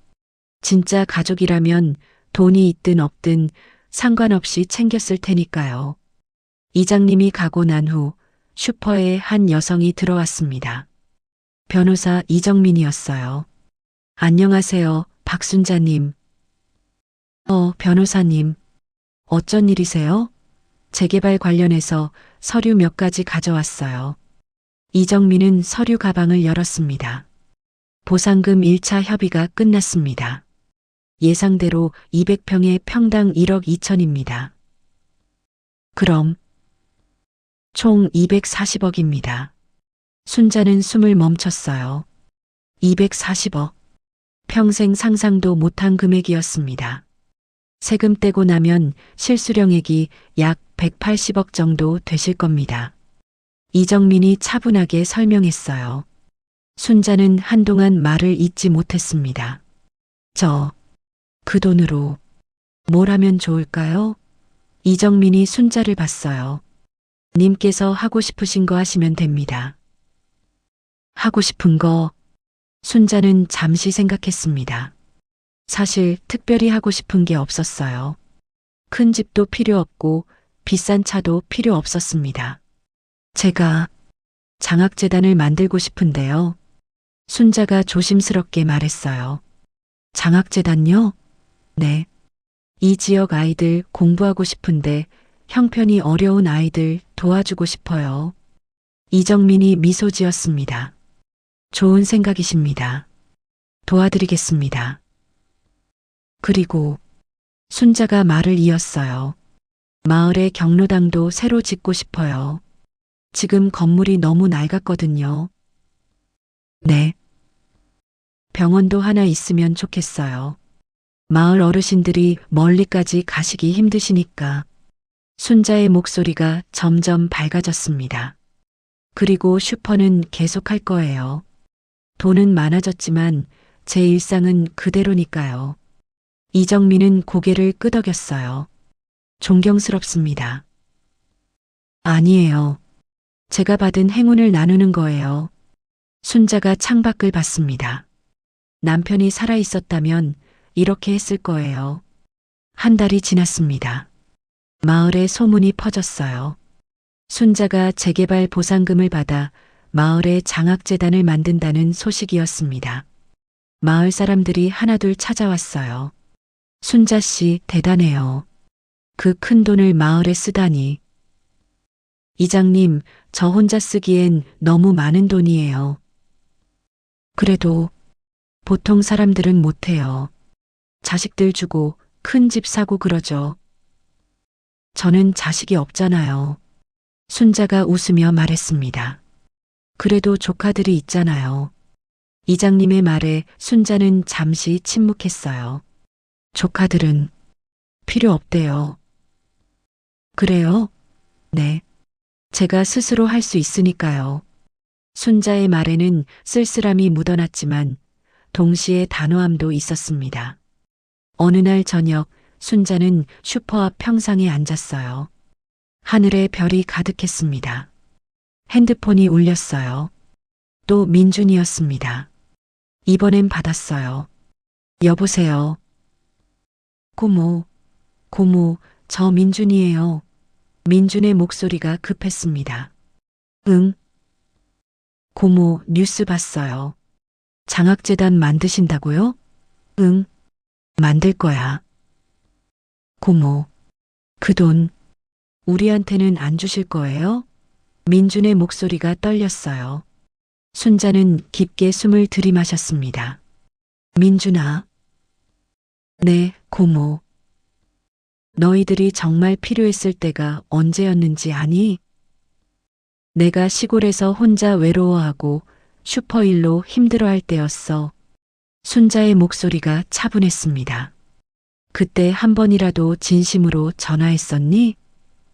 진짜 가족이라면 돈이 있든 없든 상관없이 챙겼을 테니까요. 이장님이 가고 난 후 슈퍼에 한 여성이 들어왔습니다. 변호사 이정민이었어요. 안녕하세요, 박순자님. 변호사님. 어쩐 일이세요? 재개발 관련해서 서류 몇 가지 가져왔어요. 이정민은 서류 가방을 열었습니다. 보상금 1차 협의가 끝났습니다. 예상대로 200평에 평당 1억 2천입니다. 그럼 총 240억입니다. 순자는 숨을 멈췄어요. 240억. 평생 상상도 못한 금액이었습니다. 세금 떼고 나면 실수령액이 약 180억 정도 되실 겁니다. 이정민이 차분하게 설명했어요. 순자는 한동안 말을 잇지 못했습니다. 그 돈으로 뭘 하면 좋을까요? 이정민이 순자를 봤어요. 님께서 하고 싶으신 거 하시면 됩니다. 하고 싶은 거. 순자는 잠시 생각했습니다. 사실 특별히 하고 싶은 게 없었어요. 큰 집도 필요 없고 비싼 차도 필요 없었습니다. 제가 장학재단을 만들고 싶은데요. 순자가 조심스럽게 말했어요. 장학재단요? 네. 이 지역 아이들 공부하고 싶은데 형편이 어려운 아이들 도와주고 싶어요. 이정민이 미소 지었습니다. 좋은 생각이십니다. 도와드리겠습니다. 그리고 순자가 말을 이었어요. 마을에 경로당도 새로 짓고 싶어요. 지금 건물이 너무 낡았거든요. 네. 병원도 하나 있으면 좋겠어요. 마을 어르신들이 멀리까지 가시기 힘드시니까. 순자의 목소리가 점점 밝아졌습니다. 그리고 슈퍼는 계속할 거예요. 돈은 많아졌지만 제 일상은 그대로니까요. 이정민은 고개를 끄덕였어요. 존경스럽습니다. 아니에요. 제가 받은 행운을 나누는 거예요. 순자가 창밖을 봤습니다. 남편이 살아 있었다면 이렇게 했을 거예요. 한 달이 지났습니다. 마을에 소문이 퍼졌어요. 순자가 재개발 보상금을 받아 마을에 장학재단을 만든다는 소식이었습니다. 마을 사람들이 하나둘 찾아왔어요. 순자 씨 대단해요. 그 큰 돈을 마을에 쓰다니. 이장님, 저 혼자 쓰기엔 너무 많은 돈이에요. 그래도 보통 사람들은 못해요. 자식들 주고 큰 집 사고 그러죠. 저는 자식이 없잖아요. 순자가 웃으며 말했습니다. 그래도 조카들이 있잖아요. 이장님의 말에 순자는 잠시 침묵했어요. 조카들은 필요 없대요. 그래요? 네. 제가 스스로 할 수 있으니까요. 순자의 말에는 쓸쓸함이 묻어났지만 동시에 단호함도 있었습니다. 어느 날 저녁 순자는 슈퍼 앞 평상에 앉았어요. 하늘에 별이 가득했습니다. 핸드폰이 울렸어요. 또 민준이었습니다. 이번엔 받았어요. 여보세요. 고모, 저 민준이에요. 민준의 목소리가 급했습니다. 응? 고모, 뉴스 봤어요. 장학재단 만드신다고요? 응, 만들 거야. 고모, 그 돈 우리한테는 안 주실 거예요? 민준의 목소리가 떨렸어요. 순자는 깊게 숨을 들이마셨습니다. 민준아. 네, 고모. 너희들이 정말 필요했을 때가 언제였는지 아니? 내가 시골에서 혼자 외로워하고 슈퍼일로 힘들어할 때였어. 순자의 목소리가 차분했습니다. 그때 한 번이라도 진심으로 전화했었니?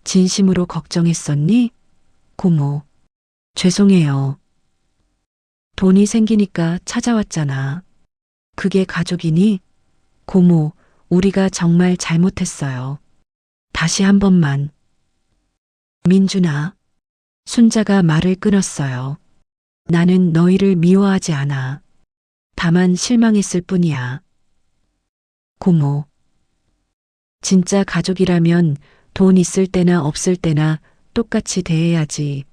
진심으로 걱정했었니? 고모, 죄송해요. 돈이 생기니까 찾아왔잖아. 그게 가족이니? 고모, 우리가 정말 잘못했어요. 다시 한 번만. 민준아, 순자가 말을 끊었어요. 나는 너희를 미워하지 않아. 다만 실망했을 뿐이야. 고모, 진짜 가족이라면 돈 있을 때나 없을 때나 똑같이 대해야지.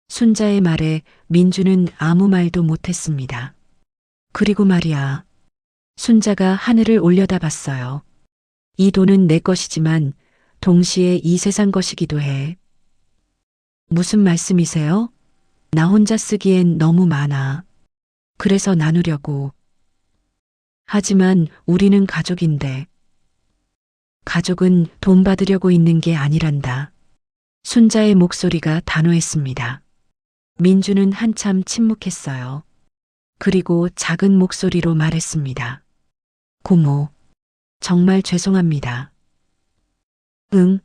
순자의 말에 민주는 아무 말도 못했습니다. 그리고 말이야. 순자가 하늘을 올려다봤어요. 이 돈은 내 것이지만 동시에 이 세상 것이기도 해. 무슨 말씀이세요? 나 혼자 쓰기엔 너무 많아. 그래서 나누려고. 하지만 우리는 가족인데. 가족은 돈 받으려고 있는 게 아니란다. 순자의 목소리가 단호했습니다. 민주는 한참 침묵했어요. 그리고 작은 목소리로 말했습니다. 고모, 정말 죄송합니다. 응.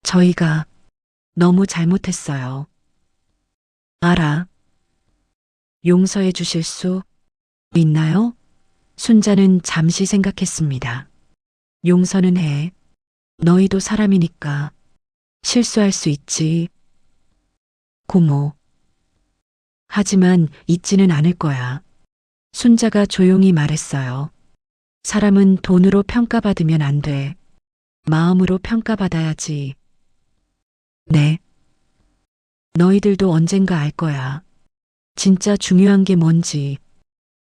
저희가 너무 잘못했어요. 알아. 용서해 주실 수 있나요? 순자는 잠시 생각했습니다. 용서는 해. 너희도 사람이니까 실수할 수 있지. 고모. 하지만 잊지는 않을 거야. 순자가 조용히 말했어요. 사람은 돈으로 평가받으면 안 돼. 마음으로 평가받아야지. 네. 너희들도 언젠가 알 거야. 진짜 중요한 게 뭔지.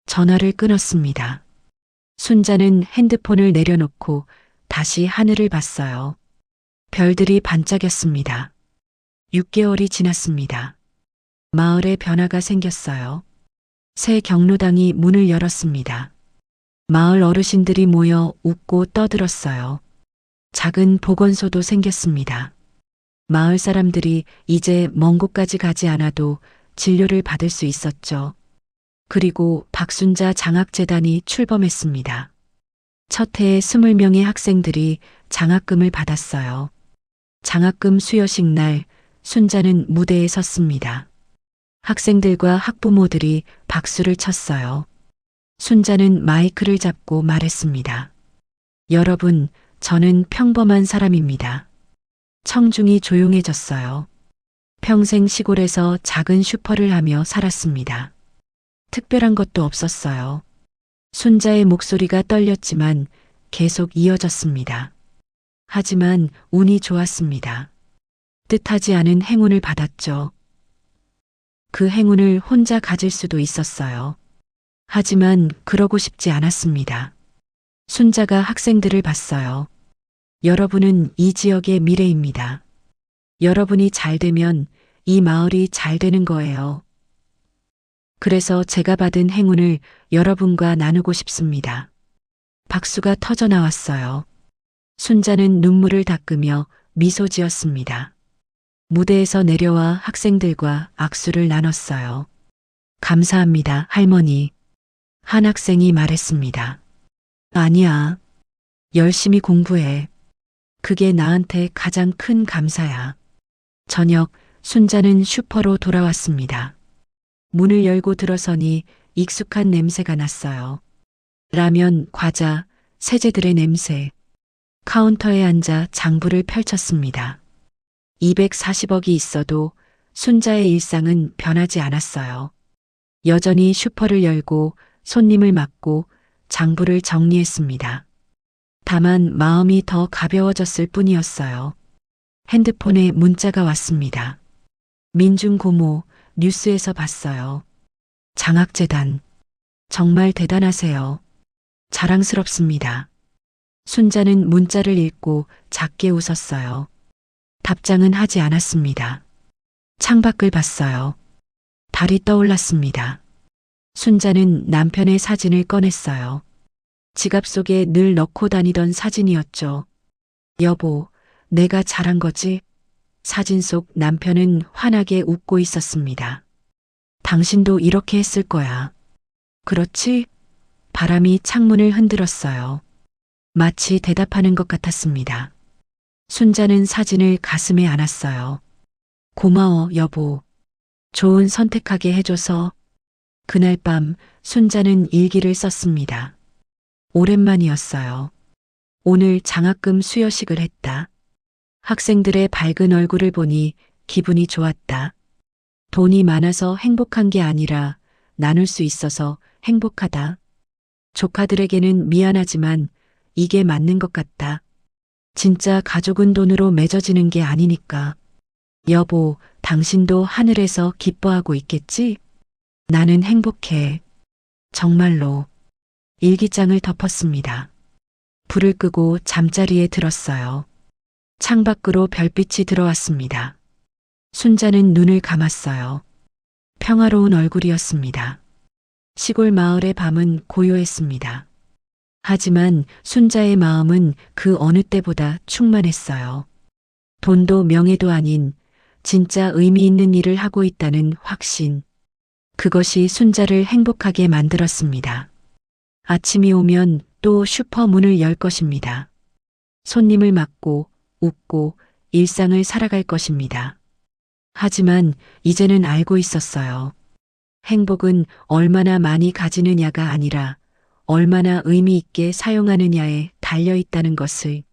전화를 끊었습니다. 순자는 핸드폰을 내려놓고 다시 하늘을 봤어요. 별들이 반짝였습니다. 6개월이 지났습니다. 마을에 변화가 생겼어요. 새 경로당이 문을 열었습니다. 마을 어르신들이 모여 웃고 떠들었어요. 작은 보건소도 생겼습니다. 마을 사람들이 이제 먼 곳까지 가지 않아도 진료를 받을 수 있었죠. 그리고 박순자 장학재단이 출범했습니다. 첫 해에 20명의 학생들이 장학금을 받았어요. 장학금 수여식 날 순자는 무대에 섰습니다. 학생들과 학부모들이 박수를 쳤어요. 순자는 마이크를 잡고 말했습니다. 여러분, 저는 평범한 사람입니다. 청중이 조용해졌어요. 평생 시골에서 작은 슈퍼를 하며 살았습니다. 특별한 것도 없었어요. 순자의 목소리가 떨렸지만 계속 이어졌습니다. 하지만 운이 좋았습니다. 뜻하지 않은 행운을 받았죠. 그 행운을 혼자 가질 수도 있었어요. 하지만 그러고 싶지 않았습니다. 순자가 학생들을 봤어요. 여러분은 이 지역의 미래입니다. 여러분이 잘 되면 이 마을이 잘 되는 거예요. 그래서 제가 받은 행운을 여러분과 나누고 싶습니다. 박수가 터져 나왔어요. 순자는 눈물을 닦으며 미소 지었습니다. 무대에서 내려와 학생들과 악수를 나눴어요. 감사합니다, 할머니. 한 학생이 말했습니다. 아니야. 열심히 공부해. 그게 나한테 가장 큰 감사야. 저녁, 순자는 슈퍼로 돌아왔습니다. 문을 열고 들어서니 익숙한 냄새가 났어요. 라면, 과자, 세제들의 냄새. 카운터에 앉아 장부를 펼쳤습니다. 240억이 있어도 순자의 일상은 변하지 않았어요. 여전히 슈퍼를 열고 손님을 맞고 장부를 정리했습니다. 다만 마음이 더 가벼워졌을 뿐이었어요. 핸드폰에 문자가 왔습니다. 민중 고모, 뉴스에서 봤어요. 장학재단. 정말 대단하세요. 자랑스럽습니다. 순자는 문자를 읽고 작게 웃었어요. 답장은 하지 않았습니다. 창밖을 봤어요. 달이 떠올랐습니다. 순자는 남편의 사진을 꺼냈어요. 지갑 속에 늘 넣고 다니던 사진이었죠. 여보, 내가 잘한 거지? 사진 속 남편은 환하게 웃고 있었습니다. 당신도 이렇게 했을 거야. 그렇지? 바람이 창문을 흔들었어요. 마치 대답하는 것 같았습니다. 순자는 사진을 가슴에 안았어요. 고마워, 여보. 좋은 선택하게 해줘서. 그날 밤 순자는 일기를 썼습니다. 오랜만이었어요. 오늘 장학금 수여식을 했다. 학생들의 밝은 얼굴을 보니 기분이 좋았다. 돈이 많아서 행복한 게 아니라 나눌 수 있어서 행복하다. 조카들에게는 미안하지만 이게 맞는 것 같다. 진짜 가족은 돈으로 맺어지는 게 아니니까. 여보, 당신도 하늘에서 기뻐하고 있겠지? 나는 행복해. 정말로. 일기장을 덮었습니다. 불을 끄고 잠자리에 들었어요. 창밖으로 별빛이 들어왔습니다. 순자는 눈을 감았어요. 평화로운 얼굴이었습니다. 시골 마을의 밤은 고요했습니다. 하지만 순자의 마음은 그 어느 때보다 충만했어요. 돈도 명예도 아닌 진짜 의미 있는 일을 하고 있다는 확신. 그것이 순자를 행복하게 만들었습니다. 아침이 오면 또 슈퍼 문을 열 것입니다. 손님을 맞고 웃고 일상을 살아갈 것입니다. 하지만 이제는 알고 있었어요. 행복은 얼마나 많이 가지느냐가 아니라 얼마나 의미 있게 사용하느냐에 달려 있다는 것을,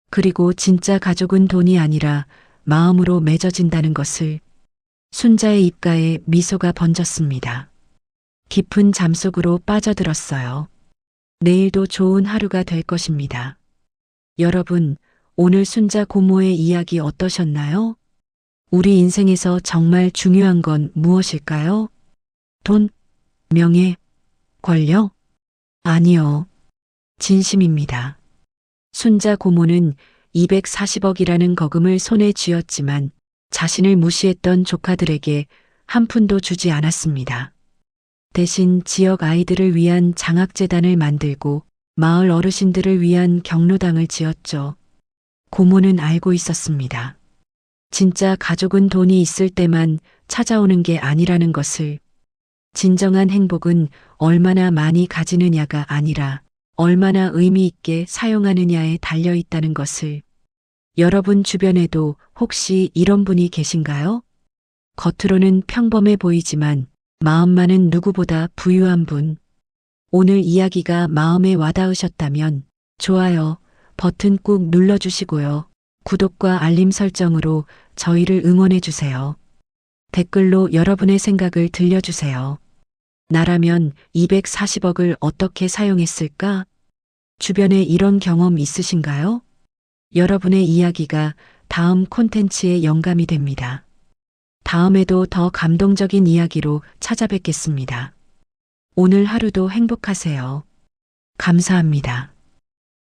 그리고 진짜 가족은 돈이 아니라 마음으로 맺어진다는 것을. 순자의 입가에 미소가 번졌습니다. 깊은 잠속으로 빠져들었어요. 내일도 좋은 하루가 될 것입니다. 여러분, 오늘 순자 고모의 이야기 어떠셨나요? 우리 인생에서 정말 중요한 건 무엇일까요? 돈? 명예? 권력? 아니요. 진심입니다. 순자 고모는 240억이라는 거금을 손에 쥐었지만 자신을 무시했던 조카들에게 한 푼도 주지 않았습니다. 대신 지역 아이들을 위한 장학재단을 만들고 마을 어르신들을 위한 경로당을 지었죠. 고모는 알고 있었습니다. 진짜 가족은 돈이 있을 때만 찾아오는 게 아니라는 것을. 진정한 행복은 얼마나 많이 가지느냐가 아니라 얼마나 의미 있게 사용하느냐에 달려 있다는 것을. 여러분 주변에도 혹시 이런 분이 계신가요? 겉으로는 평범해 보이지만 마음만은 누구보다 부유한 분. 오늘 이야기가 마음에 와닿으셨다면 좋아요 버튼 꾹 눌러주시고요. 구독과 알림 설정으로 저희를 응원해 주세요. 댓글로 여러분의 생각을 들려주세요. 나라면 240억을 어떻게 사용했을까? 주변에 이런 경험 있으신가요? 여러분의 이야기가 다음 콘텐츠의 영감이 됩니다. 다음에도 더 감동적인 이야기로 찾아뵙겠습니다. 오늘 하루도 행복하세요. 감사합니다.